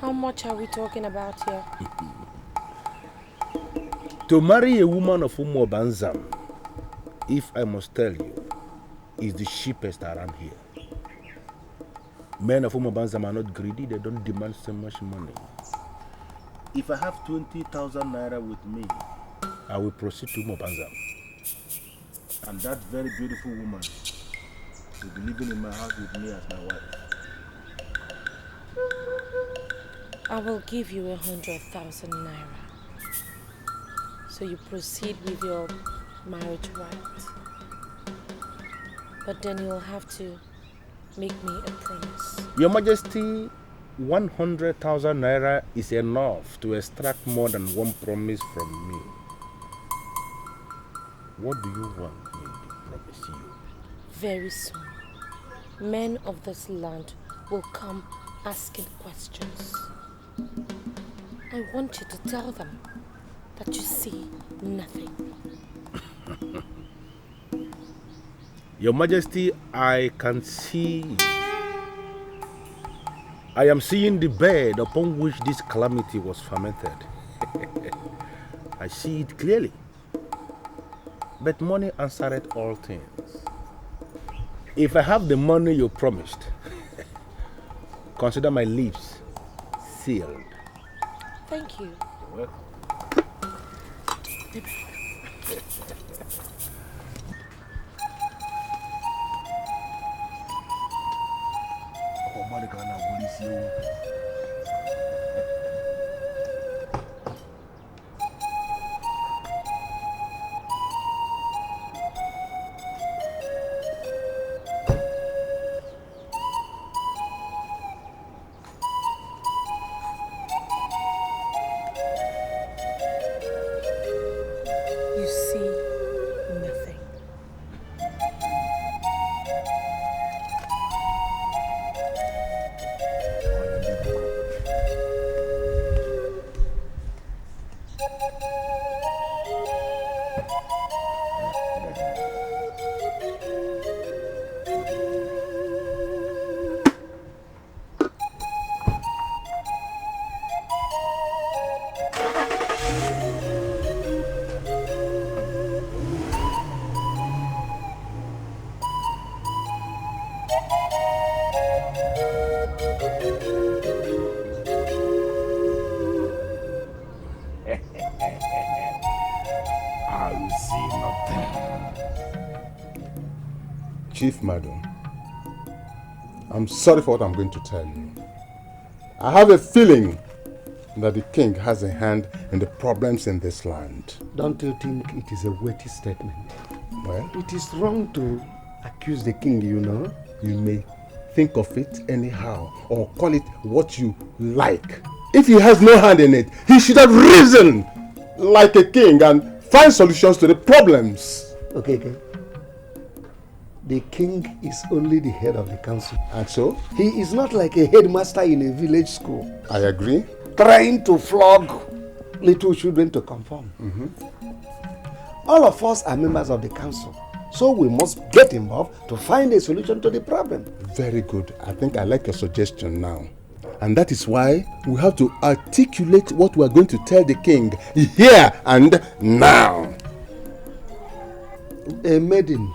How much are we talking about here?
To marry a woman of Umo Banzam, if I must tell you, is the cheapest around here. Men of Umo Banzam are not greedy, they don't demand so much money. If I have 20,000 naira with me, I will proceed to Umo Banzam. And that very beautiful woman will be living in my house with me as my wife.
I will give you 100,000 naira. So you proceed with your marriage right. But then you'll have to make me a promise.
Your Majesty, 100,000 naira is enough to extract more than one promise from me. What do you want me to promise you?
Very soon, men of this land will come asking questions. I want you to tell them that you see nothing.
Your Majesty, I can see. I am seeing the bed upon which this calamity was fermented. I see it clearly. But money answereth all things. If I have the money you promised, consider my lips sealed.
Thank you.
You're welcome.
You see nothing.
Chief Madam, I'm sorry for what I'm going to tell you. I have a feeling that the king has a hand in the problems in this land.
Don't you think it is a weighty statement?
Well,
it is wrong to accuse the king, you know.
You may think of it anyhow or call it what you like. If he has no hand in it, he should have risen like a king and find solutions to the problems.
Okay. The king is only the head of the council.
And so?
He is not like a headmaster in a village school.
I agree.
Trying to flog little children to conform. All of us are members of the council, so we must get involved to find a solution to the problem.
Very good. I think I like your suggestion now. And that is why we have to articulate what we are going to tell the king here and now.
A maiden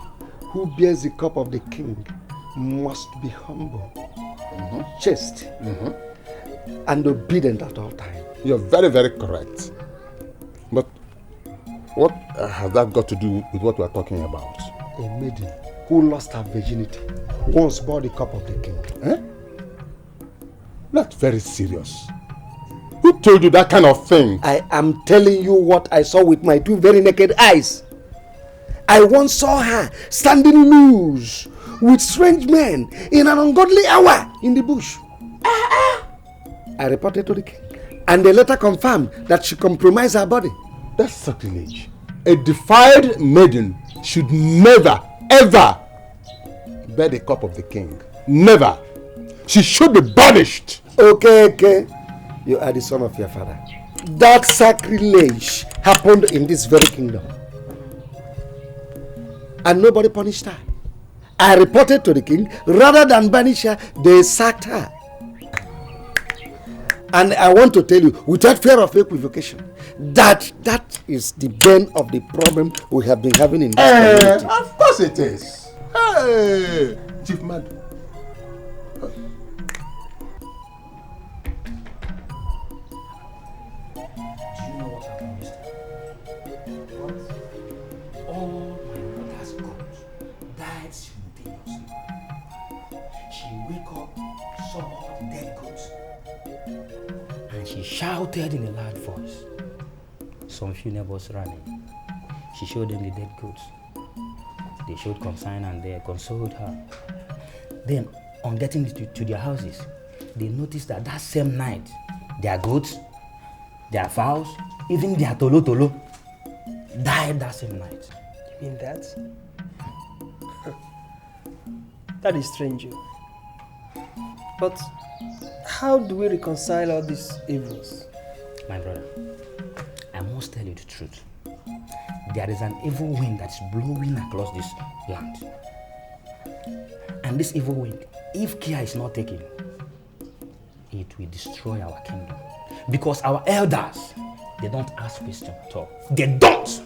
who bears the cup of the king must be humble, chaste, and obedient at all times.
You're very, very correct. But what has that got to do with what we're talking about?
A maiden who lost her virginity once bore the cup of the king.
Eh? That's very serious. Who told you that kind of thing?
I am telling you what I saw with my two very naked eyes. I once saw her standing loose with strange men in an ungodly hour in the bush. I reported to the king, and they later confirmed that she compromised her body.
That's sacrilege. A defiled maiden should never, ever bear the cup of the king. Never. She should be banished.
Okay. You are the son of your father. That sacrilege happened in this very kingdom. And nobody punished her. I reported to the king. Rather than banish her, they sacked her. And I want to tell you, without fear of equivocation, that is the bane of the problem we have been having in this community.
Of course it is. Hey, Chief Madam.
She shouted in a loud voice. Some few neighbors ran in. She showed them the dead goats. They showed concern and they consoled her. Then, on getting to their houses, they noticed that same night, their goats, their fowls, even their tolo died that same night.
You mean that? That is strange. But how do we reconcile all these evils?
My brother, I must tell you the truth. There is an evil wind that's blowing across this land. And this evil wind, if care is not taken, it will destroy our kingdom. Because our elders, they don't ask questions at all. They don't!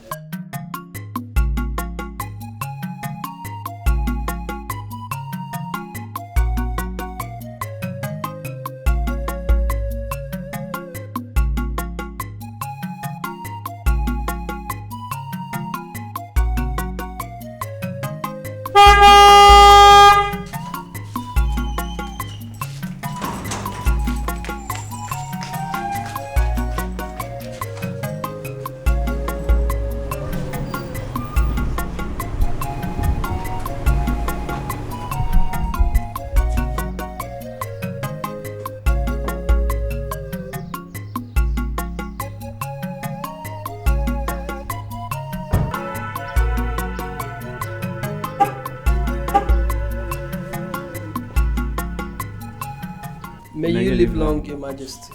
May you live long, Your Majesty.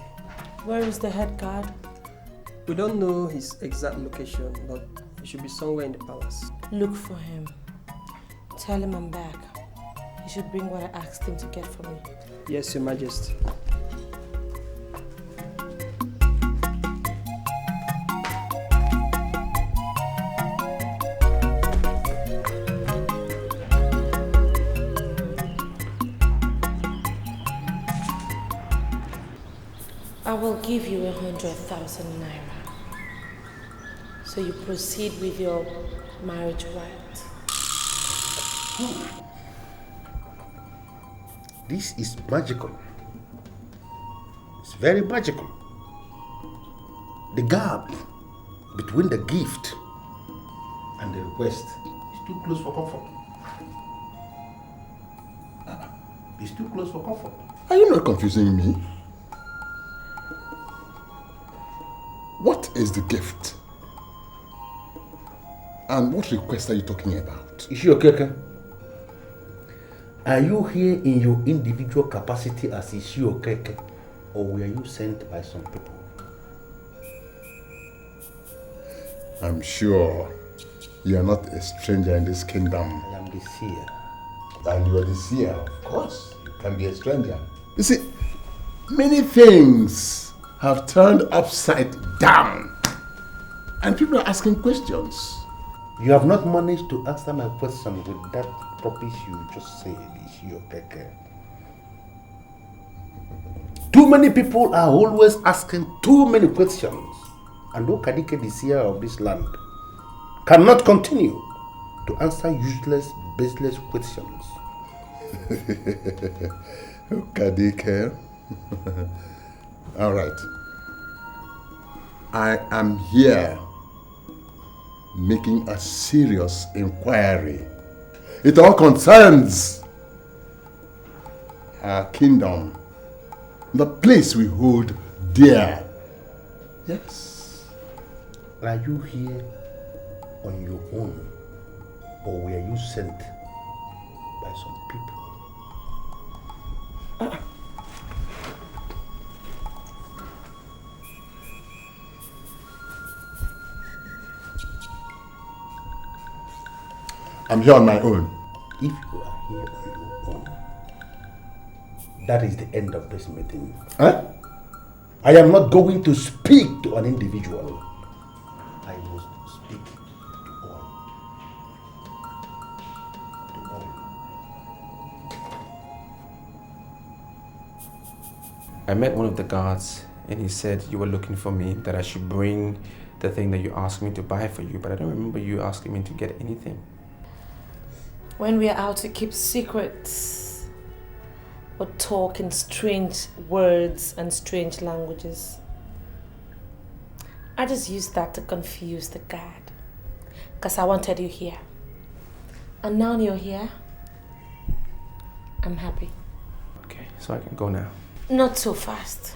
Where is the head guard?
We don't know his exact location, but he should be somewhere in the palace.
Look for him. Tell him I'm back. He should bring what I asked him to get for me.
Yes, Your Majesty.
I will give you 100,000 naira. So you proceed with your marriage right.
This is magical. It's very magical. The gap between the gift and the request is too close for comfort. It's too close for comfort.
Are you not confusing me? What is the gift? And what request are you talking about?
Ishiokeke, are you here in your individual capacity as Ishiokeke, or were you sent by some people?
I'm sure you are not a stranger in this kingdom.
I am the seer.
And you are the seer, of course. You can be a stranger. You see, many things have turned upside down. And people are asking questions.
You have not managed to answer my question with that promise you just said, Ishiokeke. Too many people are always asking too many questions. And Okadike, the seer of this land, cannot continue to answer useless, baseless questions.
Okadike. All right. I am here making a serious inquiry. It all concerns our kingdom, the place we hold dear. Yes.
Are you here on your own, or were you sent by some people?
I'm here on my own.
If you are here on your own, that is the end of this meeting.
Huh?
I am not going to speak to an individual. I must speak to all. To all.
I met one of the guards and he said you were looking for me, that I should bring the thing that you asked me to buy for you, but I don't remember you asking me to get anything.
When we are out to keep secrets, or talk in strange words and strange languages, I just used that to confuse the guard. Because I wanted you here. And now you're here, I'm happy.
Okay, so I can go now.
Not so fast.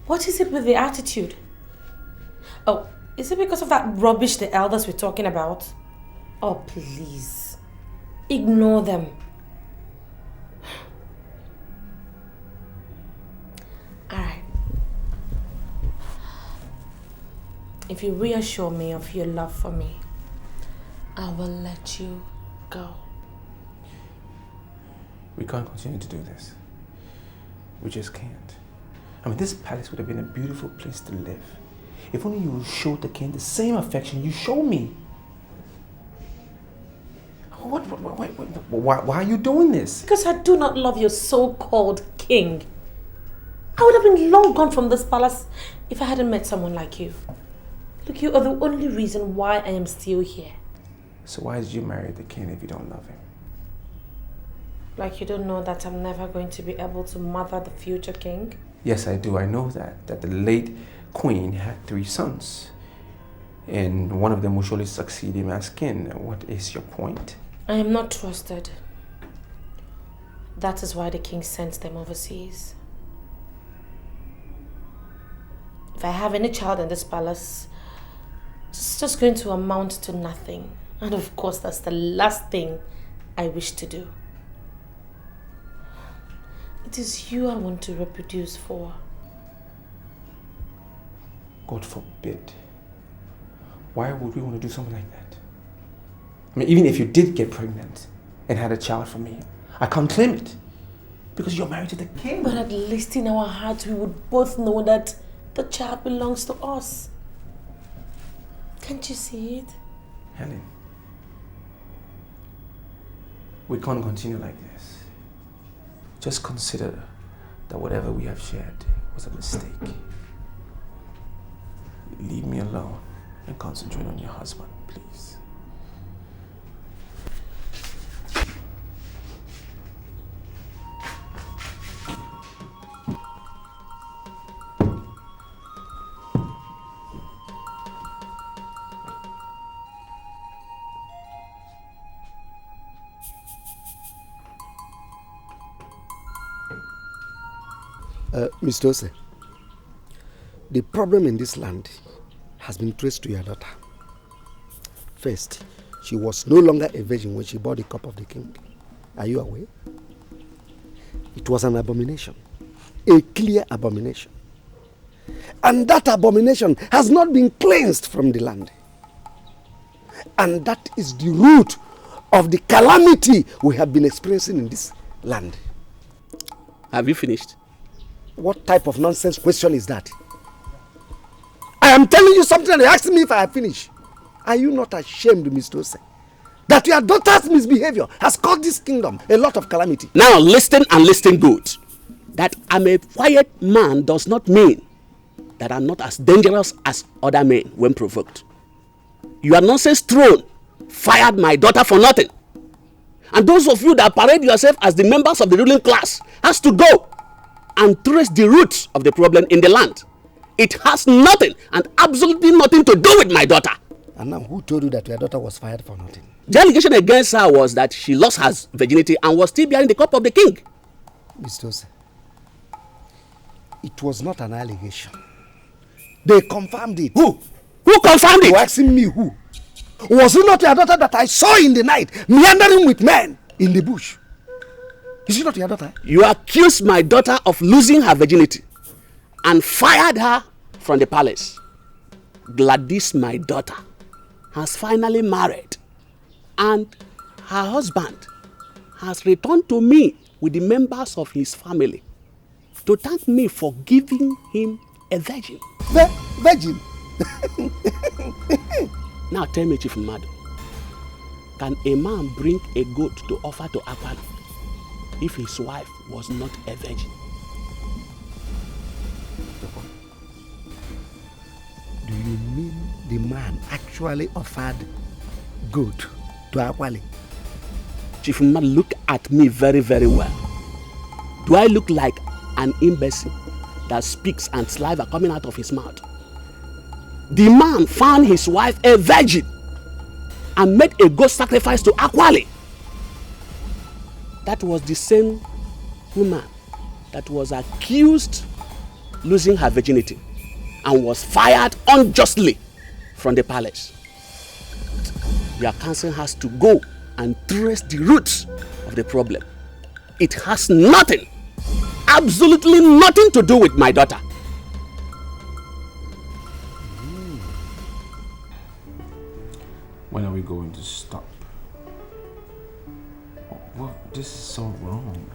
What is it with the attitude? Oh, is it because of that rubbish the elders were talking about? Oh, please. Ignore them. Alright. If you reassure me of your love for me, I will let you go.
We can't continue to do this. We just can't. I mean, this palace would have been a beautiful place to live. If only you showed the king the same affection you show me. Why are you doing this?
Because I do not love your so-called king. I would have been long gone from this palace if I hadn't met someone like you. Look, you are the only reason why I am still here.
So why did you marry the king if you don't love him?
Like you don't know that I'm never going to be able to mother the future king?
Yes, I do. I know that the late queen had 3 sons. And one of them will surely succeed him as king. What is your point?
I am not trusted. That is why the king sent them overseas. If I have any child in this palace, it's just going to amount to nothing. And of course, that's the last thing I wish to do. It is you I want to reproduce for.
God forbid. Why would we want to do something like that? I mean, even if you did get pregnant and had a child from me, I can't claim it. Because you're married to the king.
But at least in our hearts, we would both know that the child belongs to us. Can't you see it?
Helen, we can't continue like this. Just consider that whatever we have shared was a mistake. Leave me alone and concentrate on your husband, please.
Mr. Ose, the problem in this land has been traced to your daughter. First, she was no longer a virgin when she bore the cup of the king. Are you aware? It was an abomination, a clear abomination. And that abomination has not been cleansed from the land. And that is the root of the calamity we have been experiencing in this land.
Have you finished?
What type of nonsense question is that? I am telling you something and you're asking me if I have finished. Are you not ashamed, Mr. Ose, that your daughter's misbehavior has caused this kingdom a lot of calamity?
Now listen and listen good. That I'm a quiet man does not mean that I'm not as dangerous as other men when provoked. Your nonsense throne fired my daughter for nothing. And those of you that parade yourself as the members of the ruling class has to go and trace the roots of the problem in the land. It has nothing and absolutely nothing to do with my daughter.
And now who told you that your daughter was fired for nothing?
The allegation against her was that she lost her virginity and was still bearing the cup of the king.
Mr. Ose, it was not an allegation. They confirmed it.
Who? Who confirmed it?
You're asking me who? Was it not your daughter that I saw in the night meandering with men in the bush? Is it not your daughter?
You accused my daughter of losing her virginity and fired her from the palace. Gladys, my daughter, has finally married and her husband has returned to me with the members of his family to thank me for giving him a virgin.
Virgin?
Now tell me, Chief Madu, can a man bring a goat to offer to Akpan if his wife was not a virgin?
Do you mean the man actually offered goat to Akwali?
Chief Madu, look at me very, very well. Do I look like an imbecile that speaks and saliva coming out of his mouth? The man found his wife a virgin and made a goat sacrifice to Akwali. That was the same woman that was accused losing her virginity and was fired unjustly from the palace. Your council has to go and trace the roots of the problem. It has nothing, absolutely nothing to do with my daughter.
When are we going to stop? Well, this is so wrong,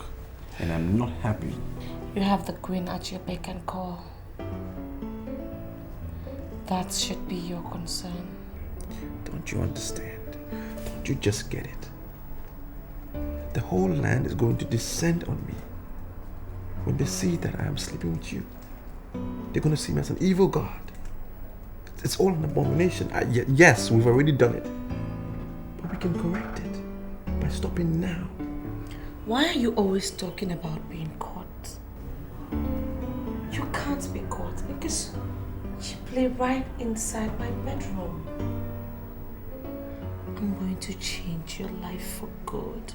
and I'm not happy.
You have the queen at your beck and call. That should be your concern.
Don't you understand? Don't you just get it? The whole land is going to descend on me. When they see that I am sleeping with you, they're going to see me as an evil god. It's all an abomination. Yes, we've already done it. But we can correct it by stopping now.
Why are you always talking about being caught? You can't be caught because you play right inside my bedroom. I'm going to change your life for good.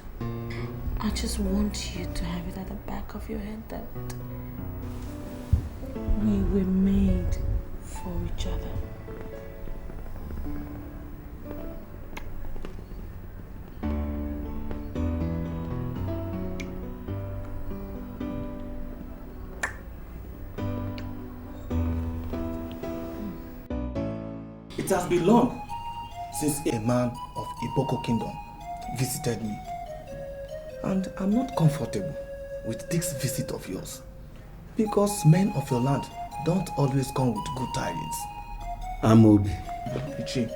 I just want you to have it at the back of your head that we were made for each other.
It has been long since a man of Iboko Kingdom visited me. And I'm not comfortable with this visit of yours. Because men of your land don't always come with good tidings.
Amobi.
Ichi.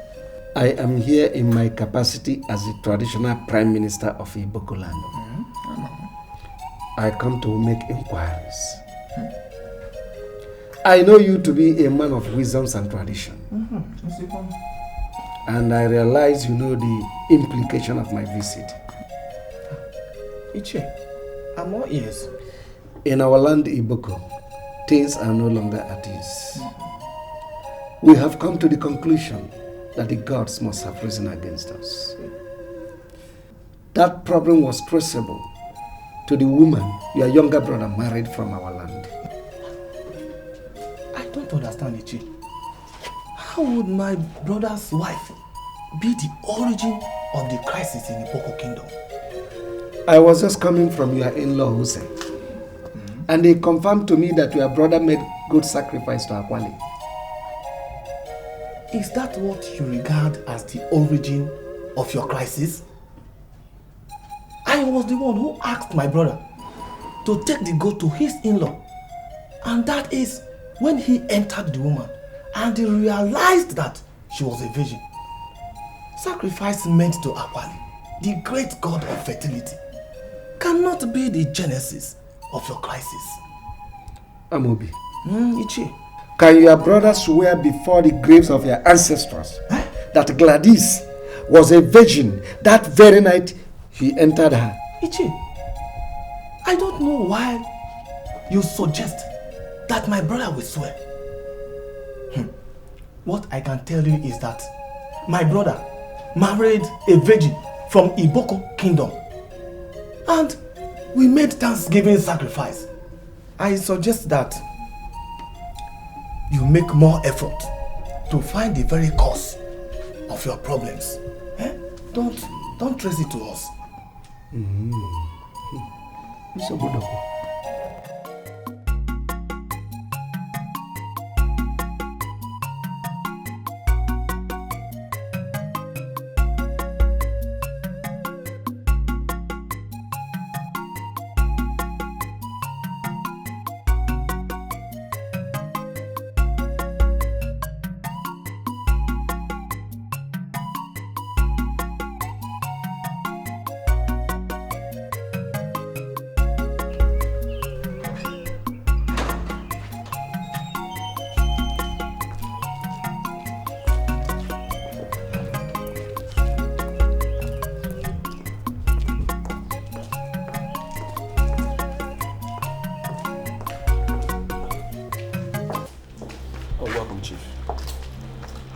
I am here in my capacity as the traditional Prime Minister of Iboko land. I come to make inquiries. I know you to be a man of wisdoms and tradition. And I realize you know the implication of my visit.
Ichi, I'm all ears.
In our land, Iboko, things are no longer at ease. We have come to the conclusion that the gods must have risen against us. That problem was traceable to the woman your younger brother married from our land.
don't understand, Ichi. How would my brother's wife be the origin of the crisis in the Iboko kingdom?
I was just coming from your in-law, Hussein. And they confirmed to me that your brother made good sacrifice to Akwali.
Is that what you regard as the origin of your crisis? I was the one who asked my brother to take the goat to his in-law. And that is when he entered the woman and he realized that she was a virgin. Sacrifice meant to Akwali, the great god of fertility, cannot be the genesis of your crisis.
Amobi.
Ichi.
Can your brother swear before the graves of your ancestors that Gladys was a virgin that very night he entered her?
Ichi, I don't know why you suggest that my brother will swear. What I can tell you is that my brother married a virgin from Iboko kingdom. And we made Thanksgiving sacrifice. I suggest that you make more effort to find the very cause of your problems. Don't trace it to us.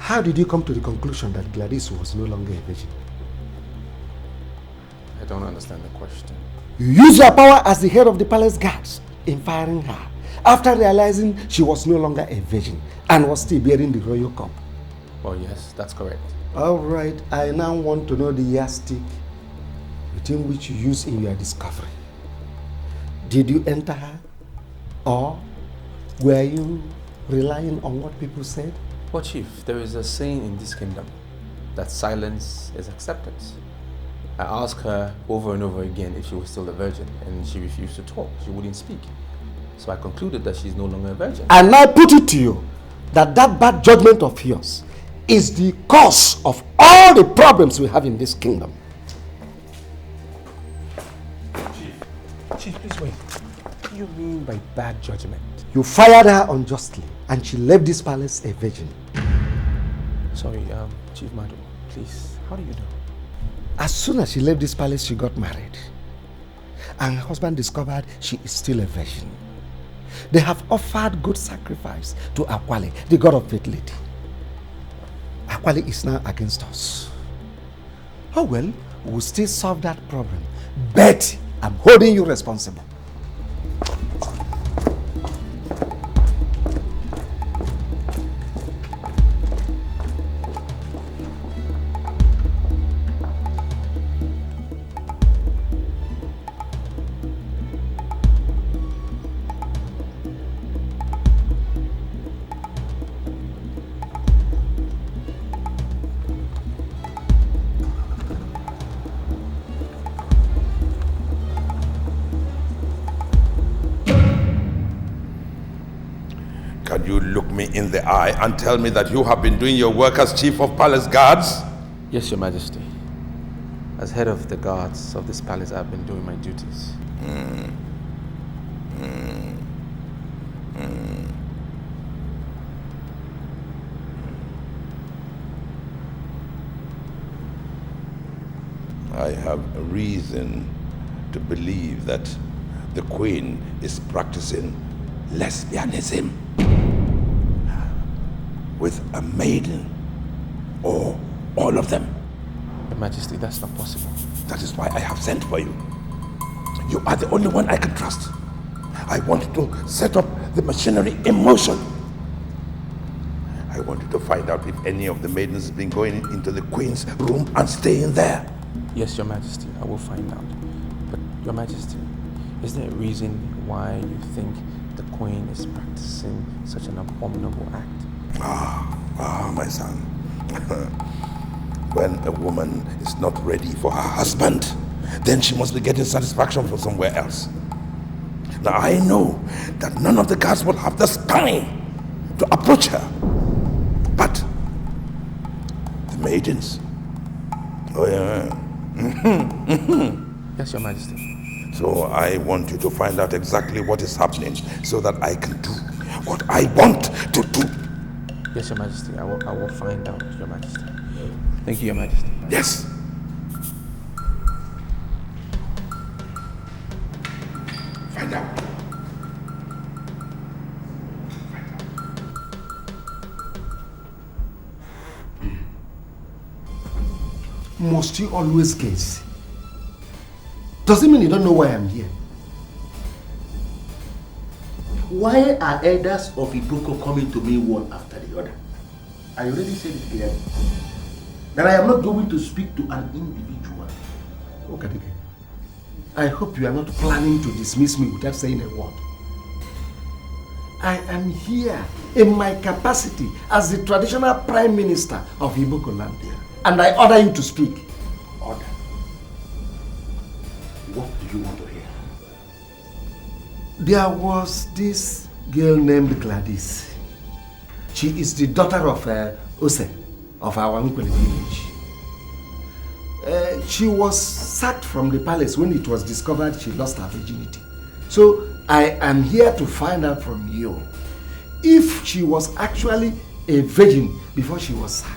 How did you come to the conclusion that Gladys was no longer a virgin?
I don't understand the question.
You used your power as the head of the palace guards in firing her after realizing she was no longer a virgin and was still bearing the royal cup.
Oh yes, that's correct.
All right, I now want to know the yardstick within which you used in your discovery. Did you enter her? Or were you relying on what people said?
Well, Chief, there is a saying in this kingdom that silence is acceptance. I asked her over and over again if she was still a virgin, and she refused to talk. She wouldn't speak. So I concluded that she's no longer a virgin.
And I put it to you that that bad judgment of yours is the cause of all the problems we have in this kingdom.
Chief, please wait. What do you mean by bad judgment?
You fired her unjustly, and she left this palace a virgin.
Sorry, Chief Madu, please, how do you know?
As soon as she left this palace, she got married. And her husband discovered she is still a virgin. They have offered good sacrifice to Akwali, the god of fertility. Akwali is now against us. Oh well, we'll still solve that problem. But I'm holding you responsible.
Can you look me in the eye and tell me that you have been doing your work as chief of palace guards?
Yes, Your Majesty. As head of the guards of this palace, I've been doing my duties.
I have a reason to believe that the queen is practicing lesbianism with a maiden, or all of them.
Your Majesty, that's not possible.
That is why I have sent for you. You are the only one I can trust. I want to set up the machinery in motion I want you to find out if any of the maidens has been going into the queen's room and staying there.
Yes, Your Majesty, I will find out. But Your Majesty, is there a reason why you think the queen is practicing such an abominable act?
My son. When a woman is not ready for her husband, then she must be getting satisfaction from somewhere else. Now I know that none of the guards will have the spine to approach her. But the maidens. Oh yeah.
Yes, Your Majesty.
So I want you to find out exactly what is happening so that I can do what I want to do.
Yes, Your Majesty. I will find out, Your Majesty. Thank you, Your Majesty.
Yes. Find out.
Must you always guess? Does it mean you don't know why I'm here?
Why are elders of Iboko coming to me one after the other? I already said it clearly. That I am not going to speak to an individual.
Okay. I hope you are not planning to dismiss me without saying a word. I am here in my capacity as the traditional Prime Minister of Iboko land, and I order you to speak.
Order? What do you want to hear?
There was this girl named Gladys. She is the daughter of Ose of our Nkwele village. She was sacked from the palace when it was discovered she lost her virginity. So I am here to find out from you if she was actually a virgin before she was sacked.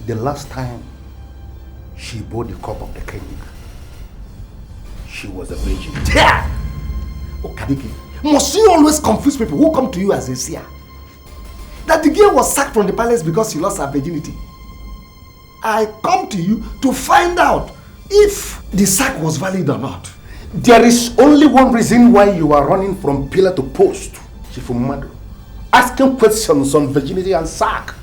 The last time she bore the cup of the king, she was a virgin.
Yeah! Okadike, must you always confuse people who come to you as a seer? That the girl was sacked from the palace because she lost her virginity. I come to you to find out if the sack was valid or not.
There is only one reason why you are running from pillar to post, Chifumadu, asking questions on virginity and sack.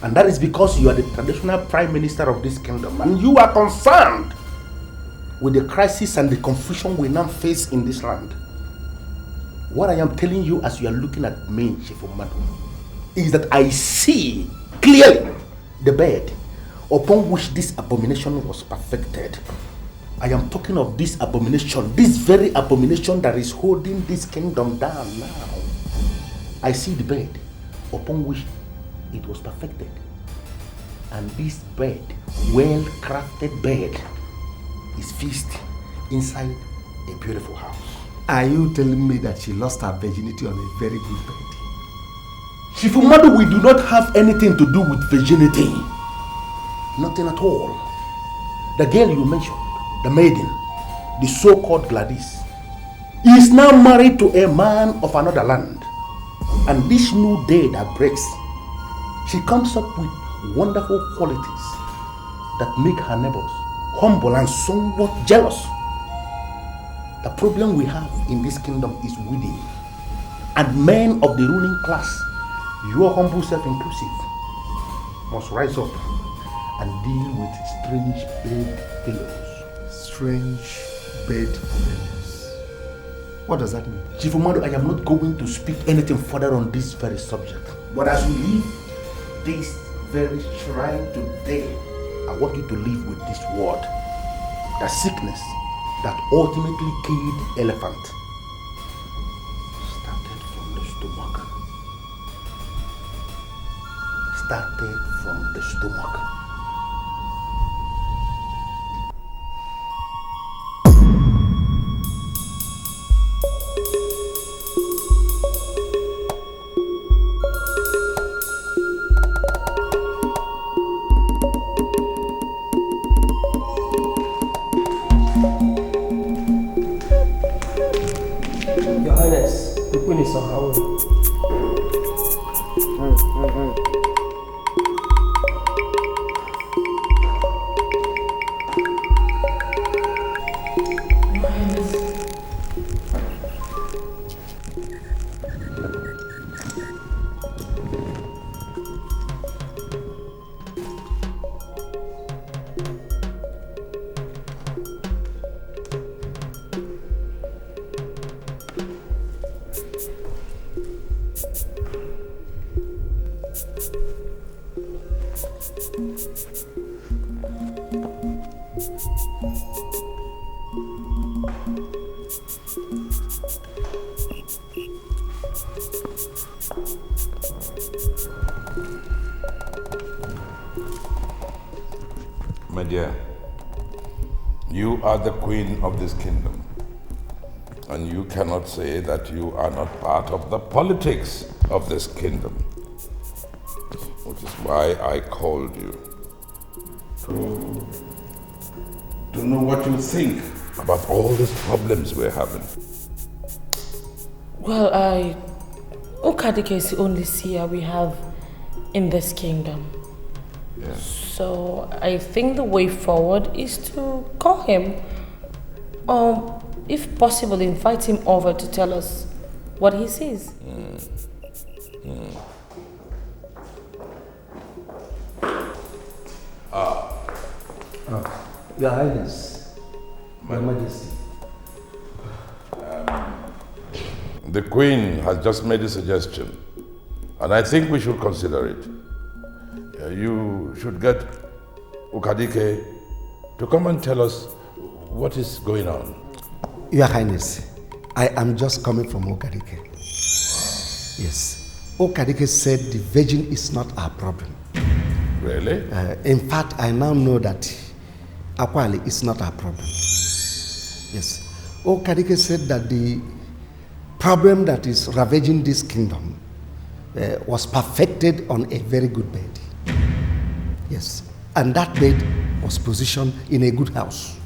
And that is because you are the traditional Prime Minister of this kingdom and you are concerned with the crisis and the confusion we now face in this land. What I am telling you as you are looking at me, Chifumadu, is that I see clearly the bed upon which this abomination was perfected. I am talking of this abomination, this very abomination that is holding this kingdom down now. I see the bed upon which it was perfected. And this bed, well-crafted bed, is fixed inside a beautiful house.
Are you telling me that she lost her virginity on a very good bed?
Chifumadu, we do not have anything to do with virginity. Nothing at all. The girl you mentioned, the maiden, the so-called Gladys, is now married to a man of another land. And this new day that breaks, she comes up with wonderful qualities that make her neighbors humble and somewhat jealous. The problem we have in this kingdom is within. And men of the ruling class, your humble self inclusive, must rise up and deal with strange bedfellows.
Strange bedfellows. What does that mean?
Chifumadu, I am not going to speak anything further on this very subject. But as we leave this very shrine today, I want you to live with this word. The sickness that ultimately killed the elephant started from the stomach. Started from the stomach.
Your Highness, the Queen is on her own.
My dear, you are the queen of this kingdom, and you cannot say that you are not part of the politics of this kingdom, which is why I called you to know what you think about all these problems we're having.
Well, Okadike is the only seer we have in this kingdom.
Yeah.
So I think the way forward is to call him, if possible, invite him over to tell us what he sees.
Your Highness, Your Majesty.
The Queen has just made a suggestion, and I think we should consider it. You should get Okadike to come and tell us what is going on.
Your Highness, I am just coming from Okadike. Yes. Okadike said the virgin is not our problem.
Really?
In fact, I now know that Akwali is not our problem. Yes. Okadike said that the problem that is ravaging this kingdom was perfected on a very good bed. Yes. And that bed was positioned in a good house.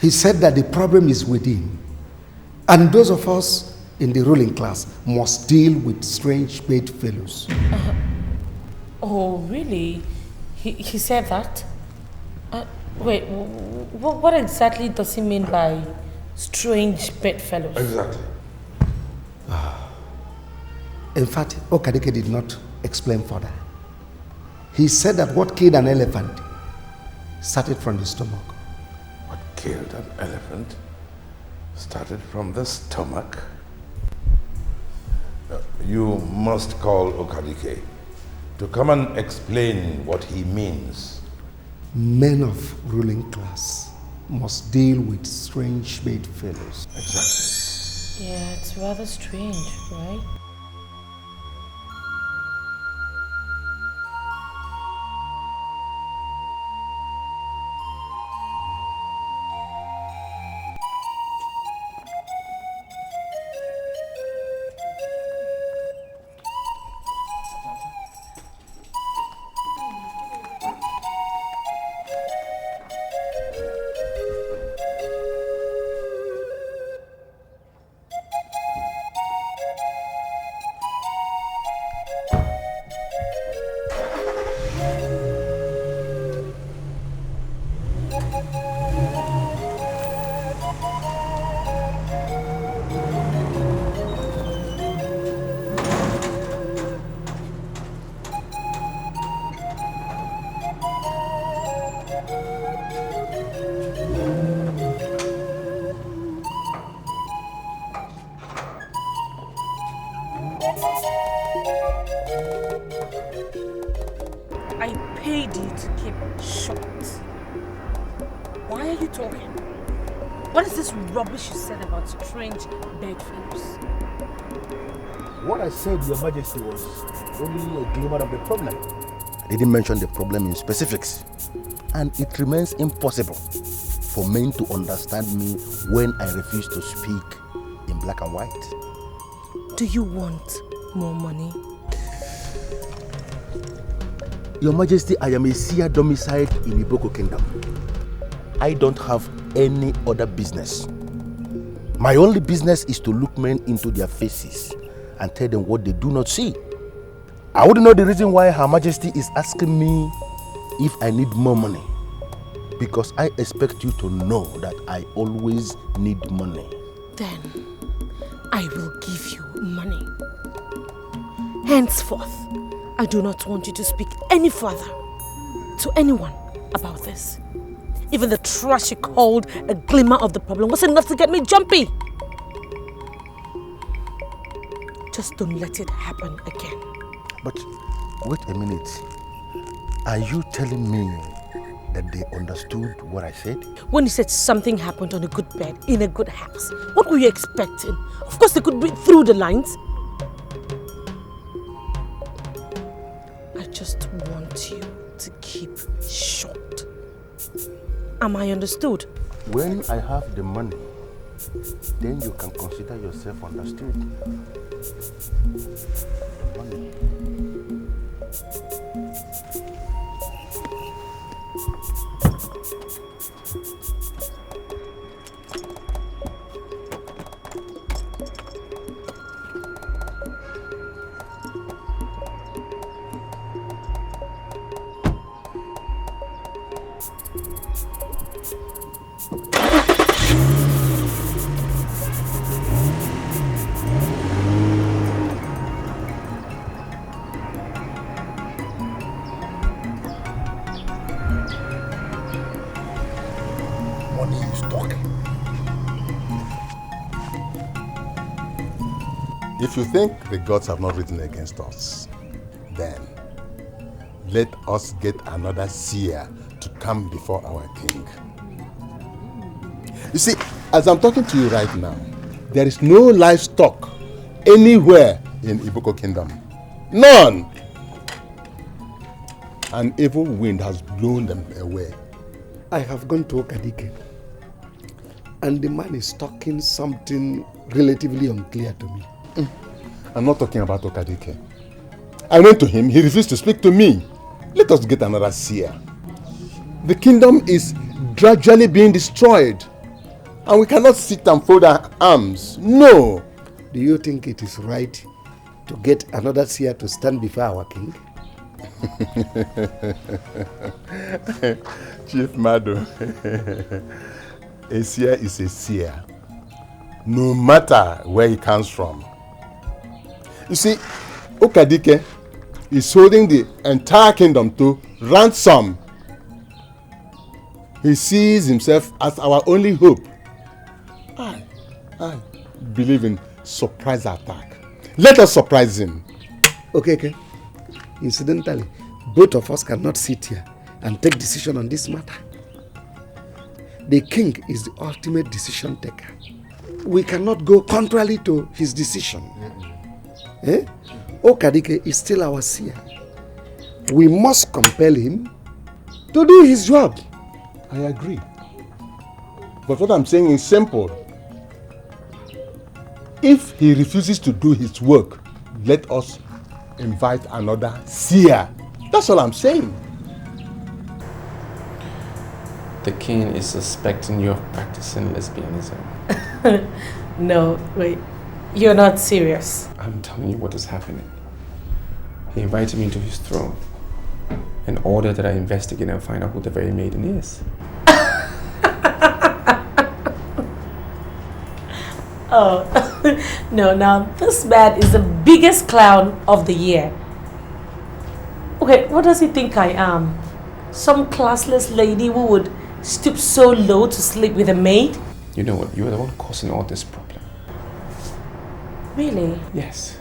He said that the problem is within. And those of us in the ruling class must deal with strange bedfellows.
Oh, really? He said that? Wait, what exactly does he mean by strange bedfellows?
Exactly.
In fact, Okadike did not explain further. He said that what killed an elephant started from the stomach.
What killed an elephant started from the stomach? You must call Okadike to come and explain what he means.
Men of ruling class must deal with strange bedfellows.
Exactly.
Yeah, it's rather strange, right? I paid you to keep short. Why are you talking? What is this rubbish you said about strange bedfellows?
What I said, Your Majesty, was only a glimmer of the problem. I didn't mention the problem in specifics. And it remains impossible for men to understand me when I refuse to speak in black and white.
Do you want more money?
Your Majesty, I am a seer domiciled in Iboko Kingdom. I don't have any other business. My only business is to look men into their faces and tell them what they do not see. I wouldn't know the reason why Her Majesty is asking me if I need more money, because I expect you to know that I always need money.
Then I will give you money. Henceforth, I do not want you to speak any further to anyone about this. Even the trash you called a glimmer of the problem was enough to get me jumpy. Just don't let it happen again.
But wait a minute. Are you telling me that they understood what I said?
When you said something happened on a good bed, in a good house, what were you expecting? Of course they could read through the lines. I just want you to keep short. Am I understood?
When I have the money, then you can consider yourself understood. Money.
If you think the gods have not written against us, then let us get another seer to come before our king. You see, as I'm talking to you right now, there is no livestock anywhere in Iboko Kingdom. None! An evil wind has blown them away.
I have gone to Okadike, and the man is talking something relatively unclear to me.
I'm not talking about Okadike. I went to him, he refused to speak to me. Let us get another seer. The kingdom is gradually being destroyed, and we cannot sit and fold our arms. No!
Do you think it is right to get another seer to stand before our king?
Chief Mado, a seer is a seer, no matter where he comes from. You see, Okadike is holding the entire kingdom to ransom. He sees himself as our only hope. I believe in surprise attack. Let us surprise him.
Okay. Incidentally, both of us cannot sit here and take decision on this matter. The king is the ultimate decision taker. We cannot go contrary to his decision. Okadike is still our seer. We must compel him to do his job.
I agree. But what I'm saying is simple. If he refuses to do his work, let us invite another seer. That's all I'm saying.
The king is suspecting you of practicing lesbianism.
No, wait. You're not serious.
I'm telling you what is happening. He invited me to his throne and ordered that I investigate and find out who the very maiden is.
Oh, no, now this man is the biggest clown of the year. Okay, what does he think I am? Some classless lady who would stoop so low to sleep with a maid?
You know what? You are the one causing all this problem.
Really?
Yes.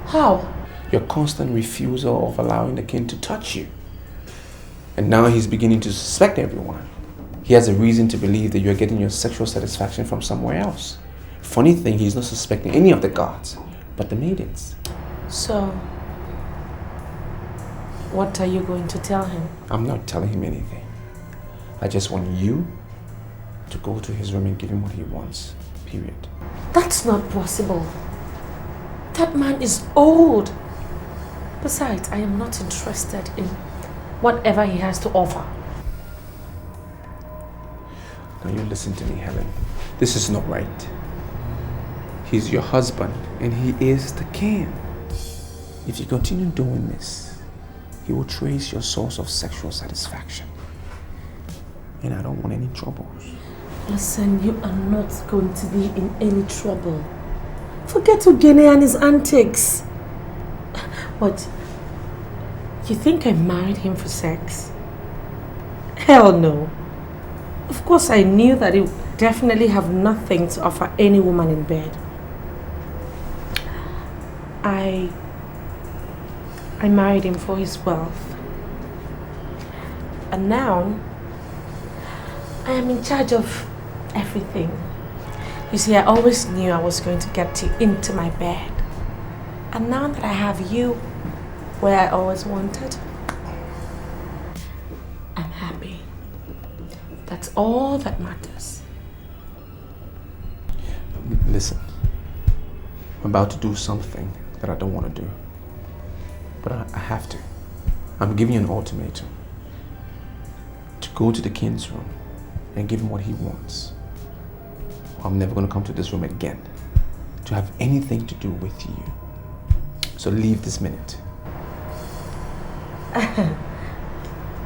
How?
Your constant refusal of allowing the king to touch you. And now he's beginning to suspect everyone. He has a reason to believe that you're getting your sexual satisfaction from somewhere else. Funny thing, he's not suspecting any of the gods, but the maidens.
So, what are you going to tell him?
I'm not telling him anything. I just want you to go to his room and give him what he wants. Period.
That's not possible. That man is old. Besides, I am not interested in whatever he has to offer.
Now you listen to me, Helen. This is not right. He's your husband and he is the king. If you continue doing this, he will trace your source of sexual satisfaction. And I don't want any troubles.
Listen, you are not going to be in any trouble. Forget Ugene and his antics. What? You think I married him for sex? Hell no. Of course I knew that he would definitely have nothing to offer any woman in bed. I married him for his wealth. And now, I am in charge of everything. You see, I always knew I was going to get you into my bed. And now that I have you where I always wanted, I'm happy. That's all that matters.
Listen, I'm about to do something that I don't want to do. But I have to. I'm giving you an ultimatum. To go to the king's room and give him what he wants. I'm never going to come to this room again to have anything to do with you. So leave this minute.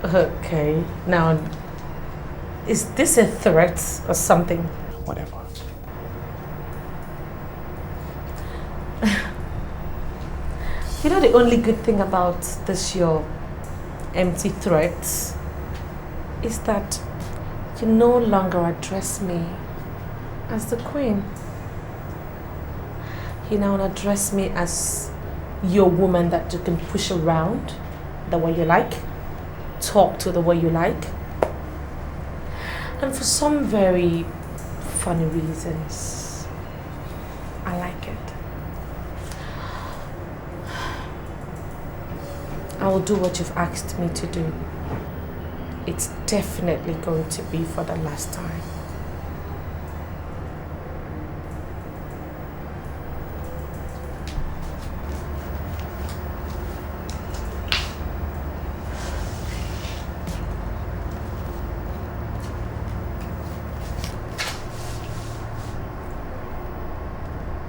Okay, now, is this a threat or something?
Whatever.
You know, the only good thing about this your empty threats is that you no longer address me as the queen. You now address me as your woman that you can push around the way you like, talk to the way you like. And for some very funny reasons, I like it. I will do what you've asked me to do. It's definitely going to be for the last time.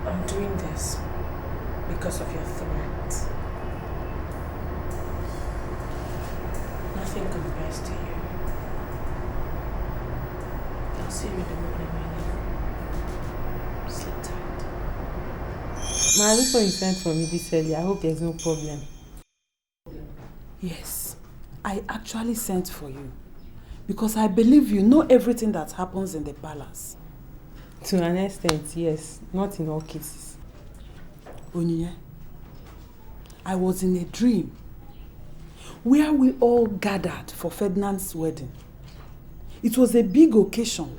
I'm doing this because of your threat. Nothing compares to you. I'll see you in the morning, really. Sleep tight.
Ma, this one you sent for me this early. I hope there's no problem. Yes, I actually sent for you because I believe you know everything that happens in the palace. To an extent, yes, not in all cases. Onyinye, I was in a dream where we all gathered for Ferdinand's wedding. It was a big occasion.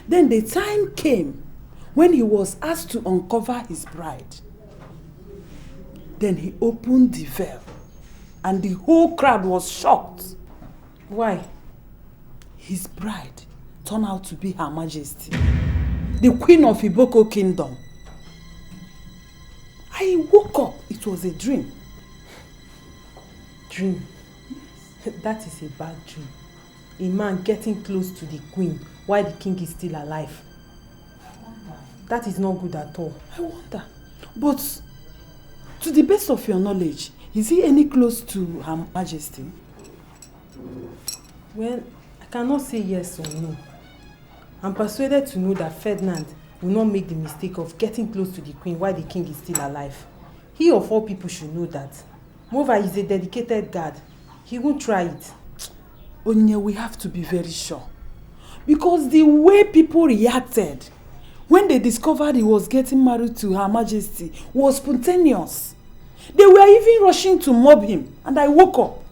Then the time came when he was asked to uncover his bride. Then he opened the veil and the whole crowd was shocked. Why? His bride turned out to be Her Majesty, the Queen of Iboko Kingdom. I woke up, it was a dream.
Dream? That is a bad dream. A man getting close to the queen while the king is still alive. That is not good at all.
I wonder. But to the best of your knowledge, is he any close to Her Majesty?
Well, I cannot say yes or no. I'm persuaded to know that Ferdinand will not make the mistake of getting close to the queen while the king is still alive. He of all people should know that. Moreover, he's a dedicated guard. He won't try it.
Onyinye, we have to be very sure. Because the way people reacted when they discovered he was getting married to Her Majesty was spontaneous. They were even rushing to mob him, and I woke up.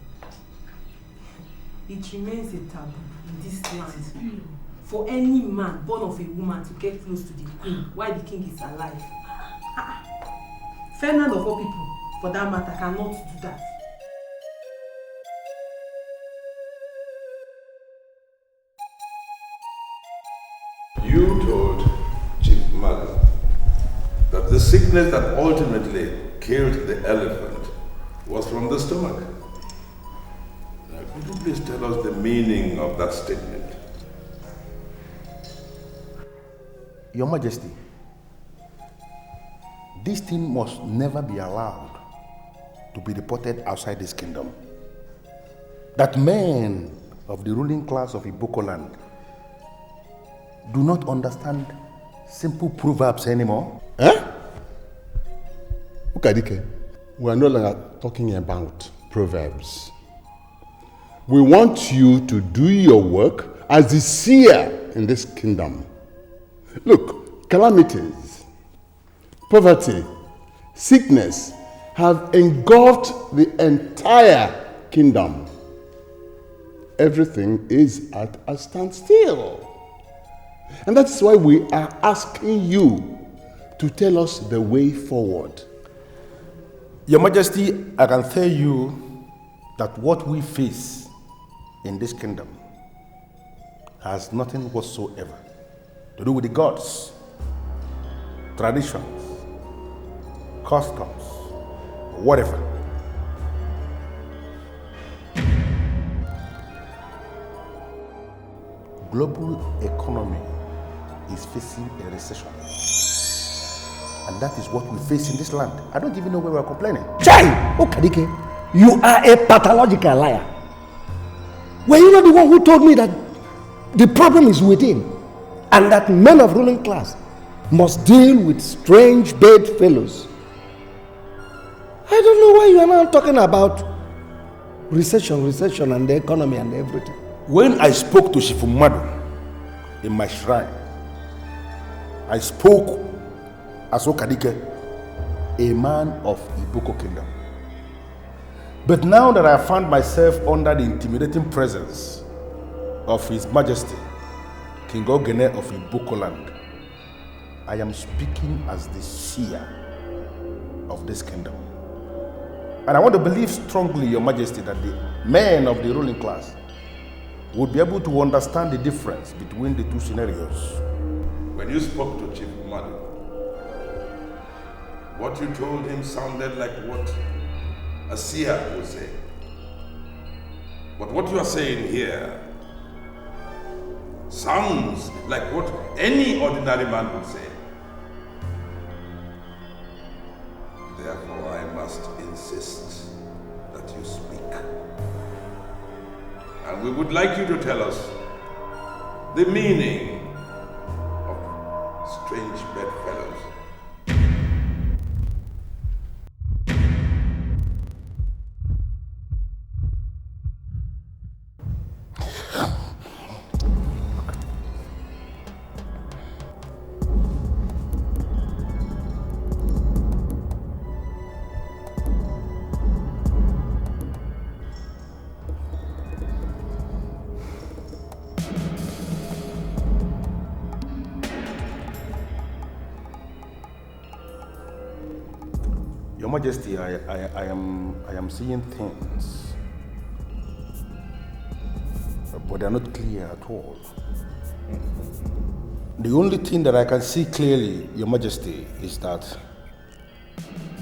It remains a taboo in this land for any man born of a woman to get close to the queen while the king is alive. Ferdinand of all people, for that matter, cannot do that.
You told Chief Maiden that the sickness that ultimately killed the elephant was from the stomach. Now, could you please tell us the meaning of that statement?
Your Majesty, this thing must never be allowed to be reported outside this kingdom. That men of the ruling class of Iboko land do not understand simple proverbs anymore.
Eh? Ukadike, we are no longer talking about proverbs. We want you to do your work as the seer in this kingdom. Look, calamities, poverty, sickness have engulfed the entire kingdom. Everything is at a standstill. And that's why we are asking you to tell us the way forward.
Your Majesty, I can tell you that what we face in this kingdom has nothing whatsoever to do with the gods, traditions, customs, whatever. Global economy is facing a recession. And that is what we face in this land. I don't even know where we're complaining.
Chai! Okadike, you are a pathological liar. Were you not the one who told me that the problem is within and that men of ruling class must deal with strange bedfellows? I don't know why you are now talking about recession and the economy and everything.
When I spoke to Shifumadu in my shrine, I spoke as Okadike, a man of Iboko Kingdom. But now that I found myself under the intimidating presence of His Majesty, King Ogene of Iboko land, I am speaking as the seer of this kingdom. And I want to believe strongly, Your Majesty, that the men of the ruling class would be able to understand the difference between the two scenarios.
When you spoke to Chief Umadu, what you told him sounded like what a seer would say. But what you are saying here sounds like what any ordinary man would say. Therefore, I must insist that you speak. And we would like you to tell us the meaning of strange bedfellows.
Your Majesty, I am seeing things, but they are not clear at all. The only thing that I can see clearly, Your Majesty, is that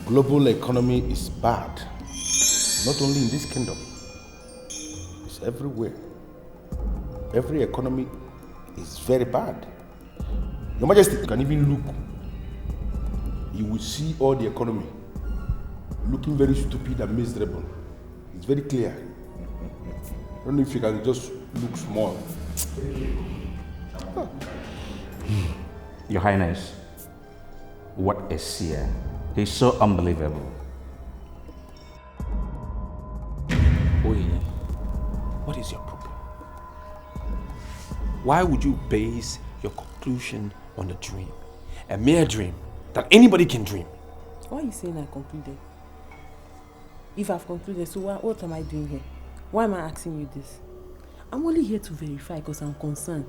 global economy is bad. Not only in this kingdom, it's everywhere. Every economy is very bad. Your Majesty, you can even look. You will see all the economy looking very stupid and miserable. It's very clear. I don't know if you can just look small.
Your Highness, what a seer. He's so unbelievable.
Oye, what is your problem? Why would you base your conclusion on a dream? A mere dream that anybody can dream.
Why are you saying I concluded? If I've concluded, so what am I doing here? Why am I asking you this? I'm only here to verify because I'm concerned.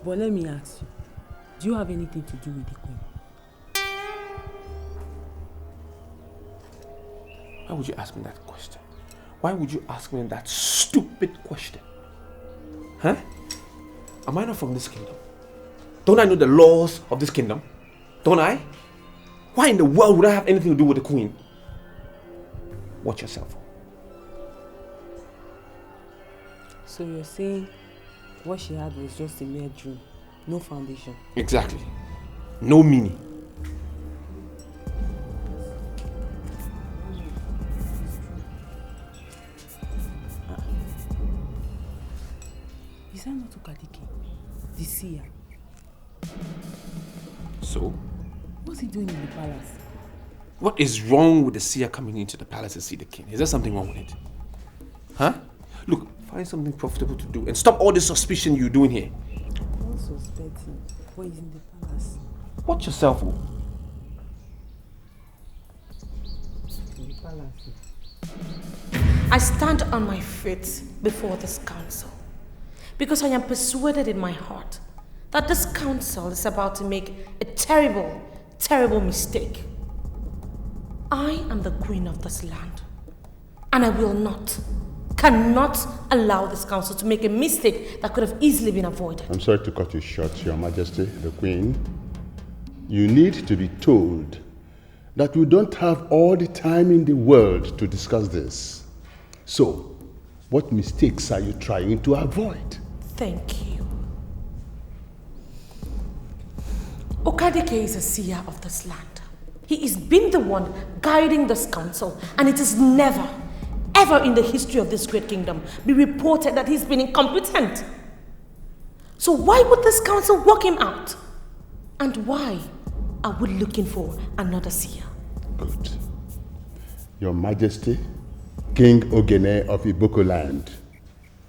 But let me ask you, do you have anything to do with the Queen?
Why would you ask me that question? Why would you ask me that stupid question? Huh? Am I not from this kingdom? Don't I know the laws of this kingdom? Don't I? Why in the world would I have anything to do with the Queen? Watch yourself.
So you're saying what she had was just a mere dream, no foundation?
Exactly. No meaning.
Is that not Okadike, the seer?
So?
What's he doing in the palace?
What is wrong with the seer coming into the palace to see the king? Is there something wrong with it? Huh? Look, find something profitable to do and stop all this suspicion you're doing here.
I'm not suspecting, but he's in the palace.
Watch yourself, oh.
I stand on my feet before this council because I am persuaded in my heart that this council is about to make a terrible, terrible mistake. I am the queen of this land, and I will not, cannot allow this council to make a mistake that could have easily been avoided.
I'm sorry to cut you short, Your Majesty, the Queen. You need to be told that we don't have all the time in the world to discuss this. So, what mistakes are you trying to avoid?
Thank you. Okadike is a seer of this land. He has been the one guiding this council, and it is never, ever in the history of this great kingdom be reported that he's been incompetent. So why would this council walk him out? And why are we looking for another seer?
Good. Your Majesty, King Ogene of Iboko land,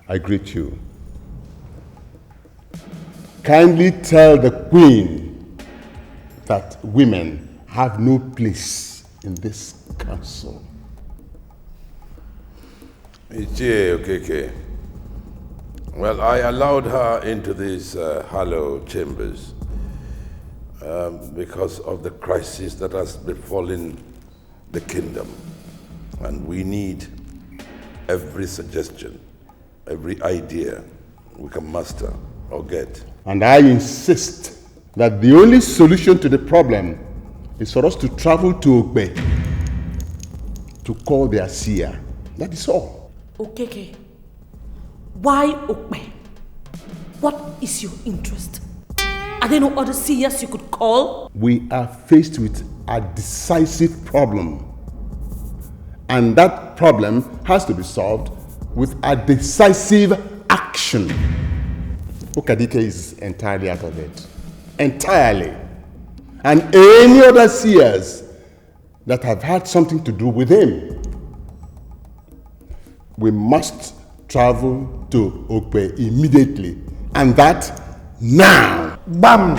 I greet you. Kindly tell the Queen that women have no place in this council.
Okay. Well, I allowed her into these hollow chambers because of the crisis that has befallen the kingdom. And we need every suggestion, every idea we can muster or get.
And I insist that the only solution to the problem is for us to travel to Okpe to call their seer. That is all.
Okay. Why Okpe? What is your interest? Are there no other seers you could call?
We are faced with a decisive problem. And that problem has to be solved with a decisive action. Okadike is entirely out of it. Entirely. And any other seers that have had something to do with him. We must travel to Okpe immediately. And that now.
Bam!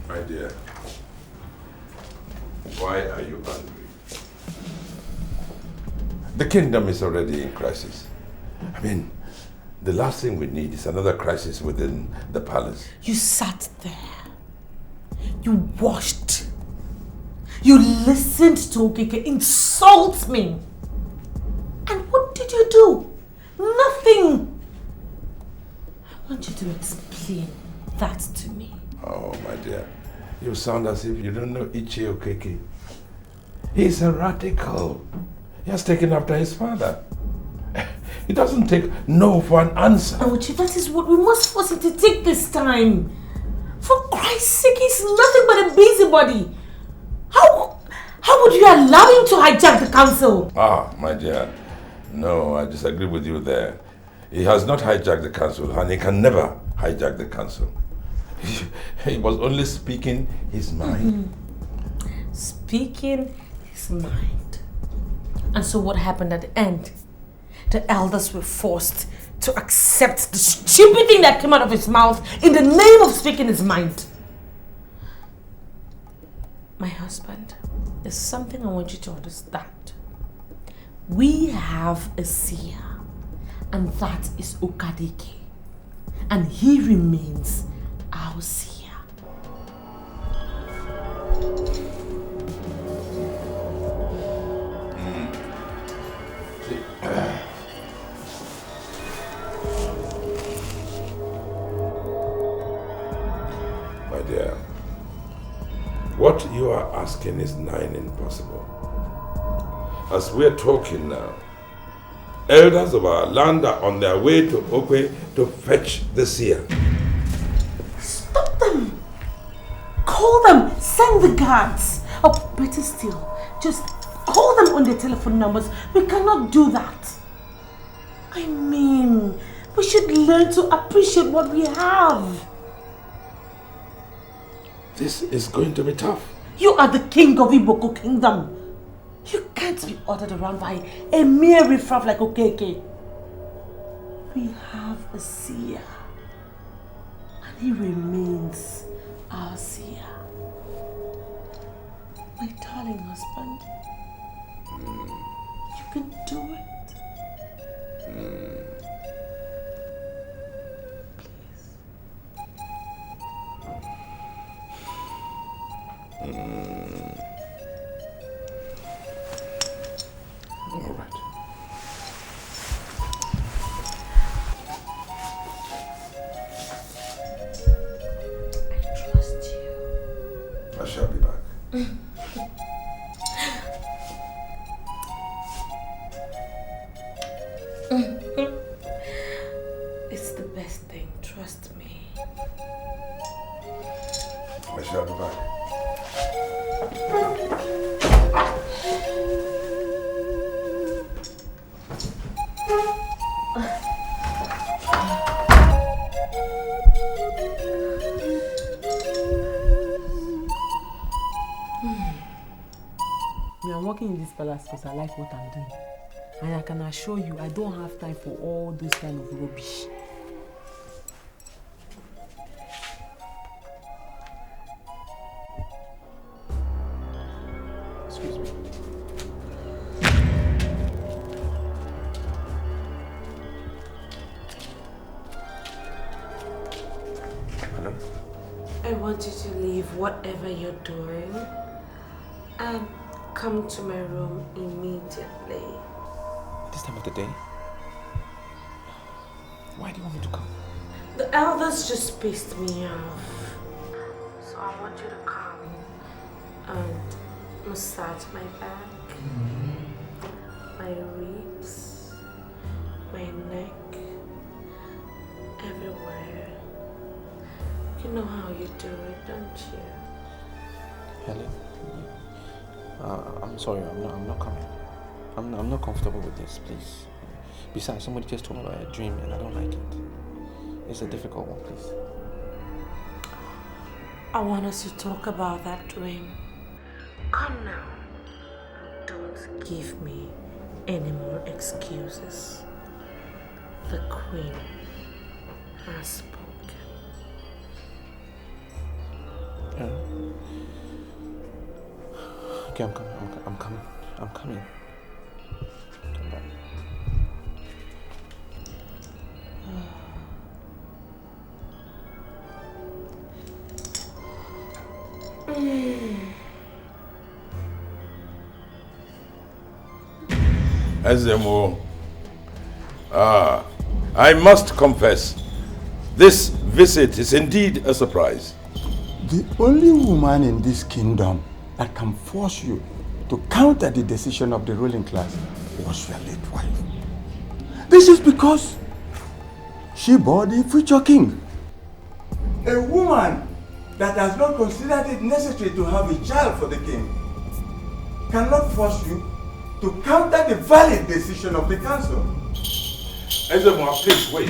My dear, why are you angry? The kingdom is already in crisis. I mean, the last thing we need is another crisis within the palace.
You sat there. You watched. You listened to Okike insult me. And what did you do? Nothing. I want you to explain that to me.
Oh, my dear. You sound as if you don't know Ichi Okeke. He's a radical. He has taken after his father. He doesn't take no for an answer.
Ochi, that is what we must force him to take this time. For Christ's sake, he's nothing but a busybody. How would you allow him to hijack the council?
Ah, my dear. No, I disagree with you there. He has not hijacked the council, and he can never hijack the council. He was only speaking his mind.
Speaking his mind. And so what happened at the end? The elders were forced to accept the stupid thing that came out of his mouth in the name of speaking his mind. My husband, there's something I want you to understand. We have a seer, and that is Okadike. And he remains our seer.
My dear, what you are asking is nigh impossible. As we're talking now, elders of our land are on their way to Okwe to fetch the seer.
Stop them! Call them! Send the guards! Or better still, just call them on their telephone numbers. We cannot do that. I mean, We should learn to appreciate what we have.
This is going to be tough.
You are the king of Iboko Kingdom. You can't be ordered around by a mere riffraff like Okeke. We have a seer. And he remains our seer. My darling husband, you can do it.
All right.
I trust you.
I shall be back.
It's the best thing, trust me.
I shall be back.
I'm working in this palace because I like what I'm doing. And I can assure you, I don't have time for all those kind of rubbish.
Excuse me. Hello?
I want you to leave whatever you're doing and come to my room immediately.
This time of the day? Why do you want me to come?
The elders just pissed me off. So I want you to come and massage my back, my ribs, my neck, everywhere. You know how you do it, don't you?
Helen, I'm sorry, I'm not coming. I'm not comfortable with this, please. Besides, somebody just told me about a dream and I don't like it. It's a difficult one, please.
I want us to talk about that dream. Come now. Don't give me any more excuses. The Queen has spoken.
Okay, I'm coming. I'm coming. Come back.
Ezemo. I must confess, this visit is indeed a surprise.
The only woman in this kingdom that can force you to counter the decision of the ruling class was your late wife. This is because she bore the future king. A woman that has not considered it necessary to have a child for the king cannot force you to counter the valid decision of the council.
Ezemo, please wait.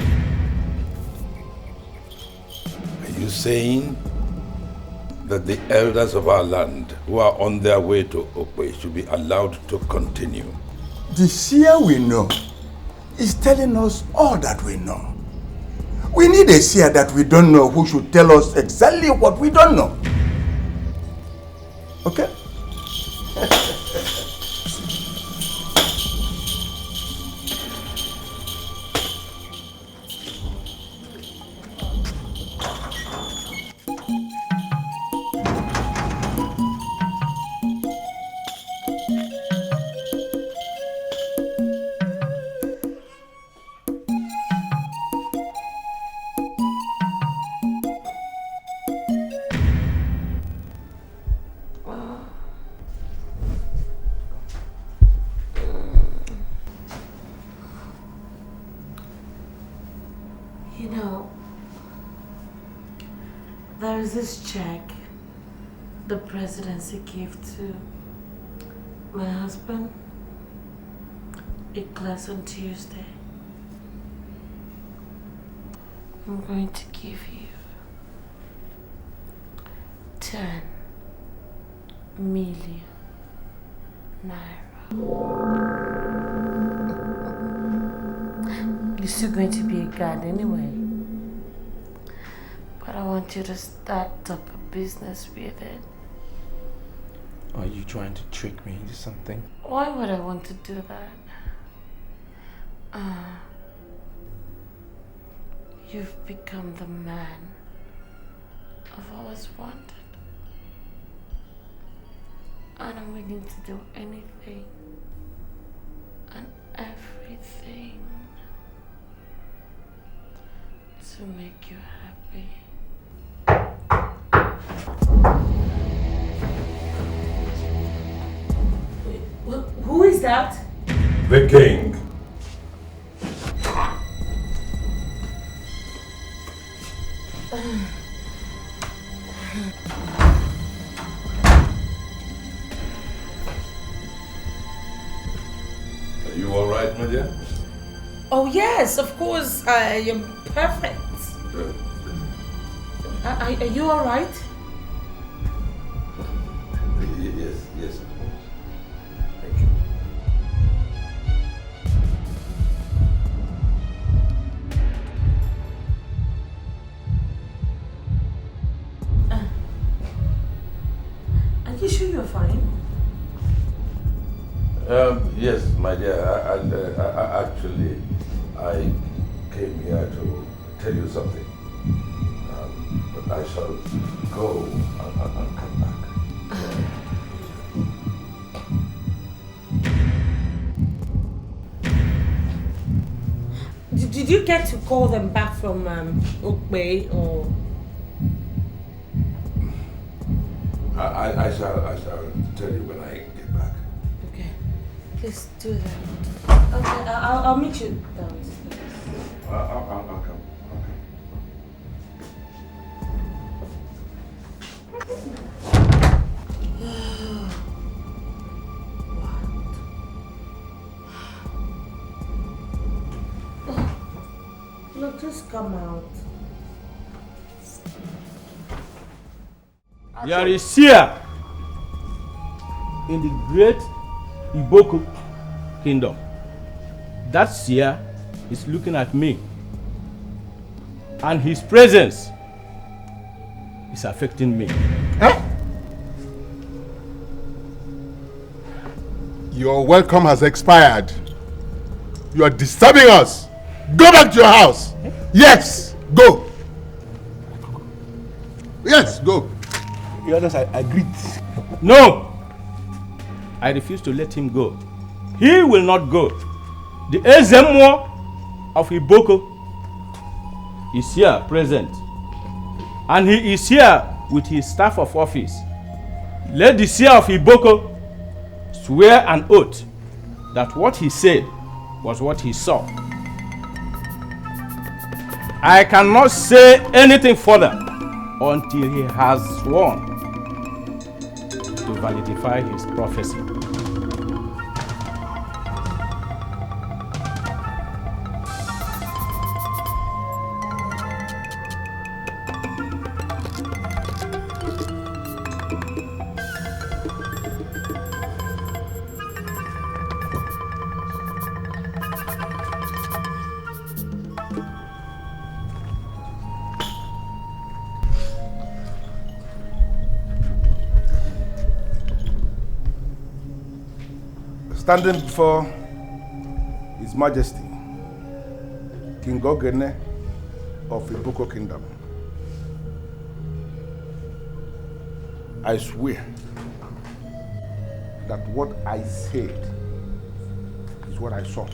Are you saying that the elders of our land who are on their way to Okwe should be allowed to continue?
The seer we know is telling us all that we know. We need a seer that we don't know who should tell us exactly what we don't know. Okay?
You know, there is this check the presidency gave to my husband. It clears on Tuesday. I'm going to give you 10 million naira. You're still going to be a guard anyway. But I want you to start up a business with it.
Are you trying to trick me into something?
Why would I want to do that? You've become the man I've always wanted. And I'm willing to do anything and everything to make you happy. Who is that?
The king. Are you all right, my dear?
Oh yes, of course, I am perfect. Are you all right?
Yes, of course. Thank you.
Are you sure you're fine?
Yes, my dear. Actually, I came here to tell you something. But I shall go and come back.
Did you get to call them back from Okbay or?
I shall tell you when I get back.
Okay, please do that. Okay, I'll meet you downstairs.
I'll come.
Look, just come out.
There is Seer in the great Iboko kingdom. That Seer is looking at me, and his presence is affecting me.
Huh? Your welcome has expired. You are disturbing us. Go back to your house. Yes, go. Yes, go.
The others agreed. No! I refuse to let him go. He will not go. The Ezemo of Iboko is here present. And he is here with his staff of office. Let the Seer of Iboko swear an oath that what he said was what he saw. I cannot say anything further until he has sworn to validify his prophecy.
Standing before His Majesty, King Ogene of Iboko Kingdom, I swear that what I said is what I saw.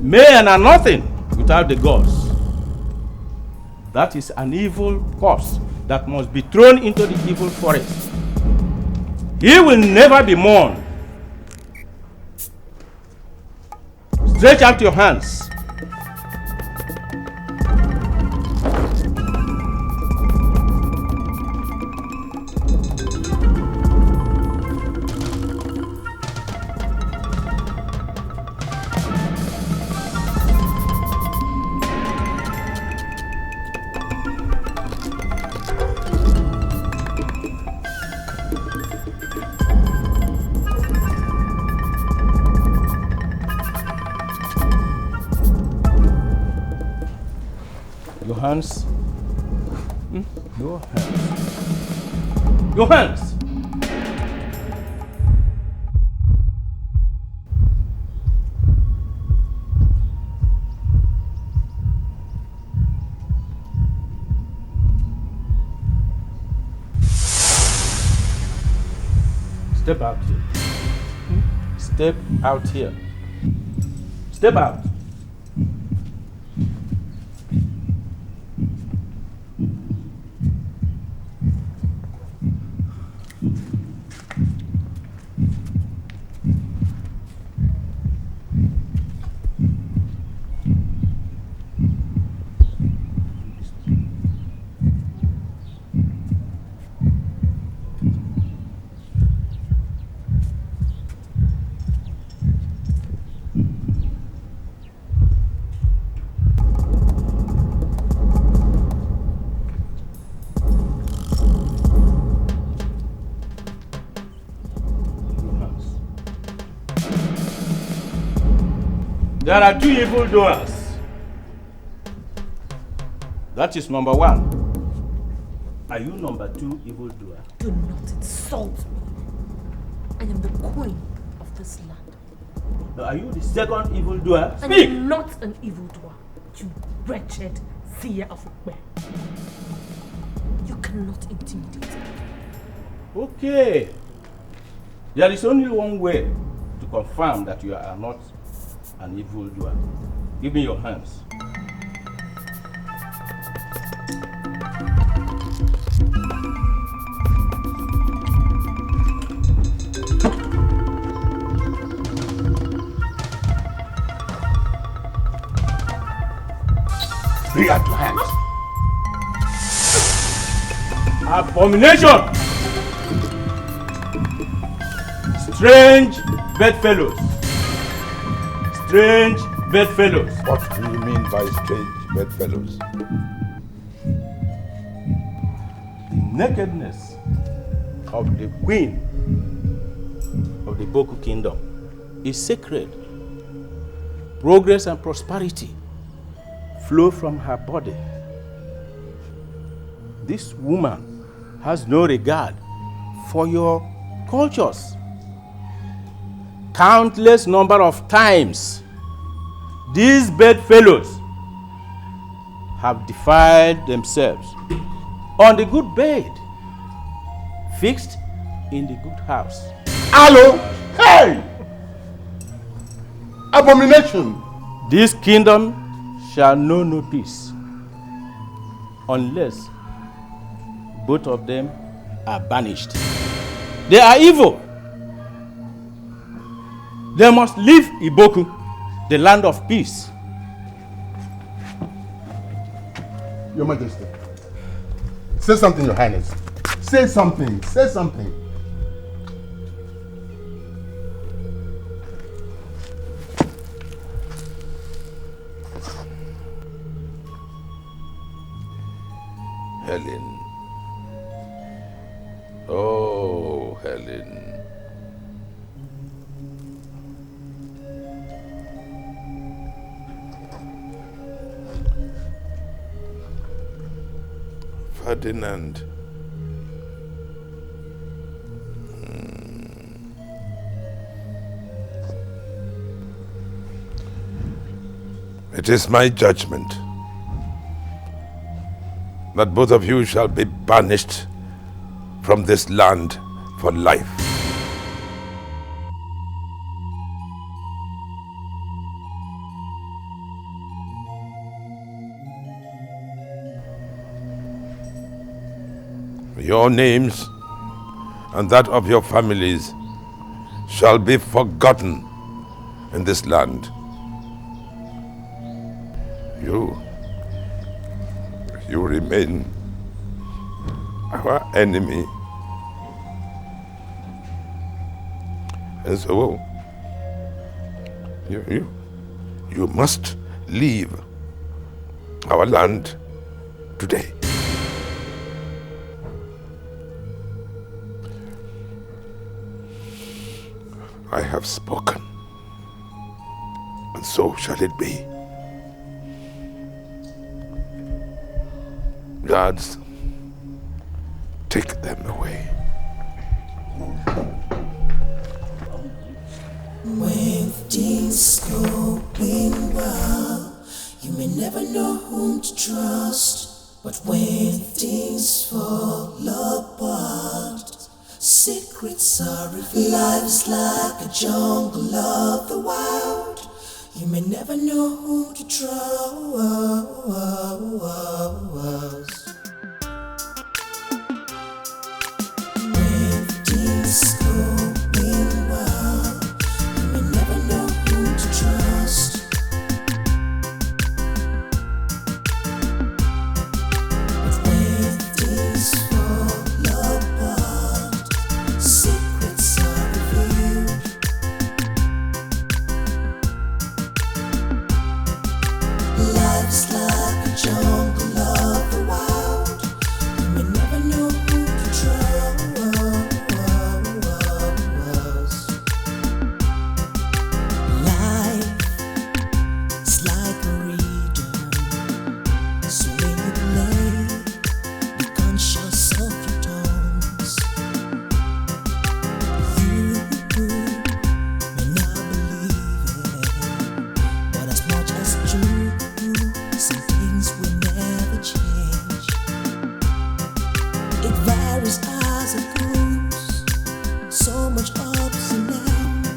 Men are nothing without the gods. That is an evil corpse that must be thrown into the evil forest. He will never be mourned. Stretch out your hands. Your hands. Your hands. Your hands. Step out here. Step out here. Step out. There are two evildoers. That is number one. Are you number two evildoer?
Do not insult me. I am the queen of this land.
Now, are you the second evildoer?
I
Speak!
am not an evildoer, you wretched seer of Ukbe. You cannot intimidate me.
Okay. There is only one way to confirm that you are not an evildoer. Give me your hands.
Bring out your hands.
Abomination! Strange bedfellows. Strange bedfellows.
What do you mean by strange bedfellows?
The nakedness of the queen of the Boku kingdom is sacred. Progress and prosperity flow from her body. This woman has no regard for your cultures. Countless number of times, these bedfellows have defiled themselves on the good bed, fixed in the good house.
Hello? Hey! Abomination!
This kingdom shall know no peace unless both of them are banished. They are evil. They must leave Iboku, the land of peace.
Your Majesty, say something, Your Highness. Say something. Say something.
Helen. Oh, Helen. Ferdinand. It is my judgment that both of you shall be banished from this land for life. Your names and that of your families shall be forgotten in this land. You remain our enemy. And so you must leave our land today. I have spoken, and so shall it be. Guards, take them away.
When things going well, you may never know whom to trust. But when things fall apart, secrets are revealed. Life's like a jungle of the wild. You may never know whom to trust. When things going well, you may never know whom to trust. But when things fall apart, secrets are revealed. Life's like a jungle of the wild. You may never know who to trust. Life is like a rhythm, so when you play, be conscious of your tones. You may not believe it, but as much as true, some things will never change. It varies as it goes, so much ups and downs,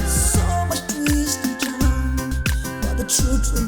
so much twist and turn, but the truth remains.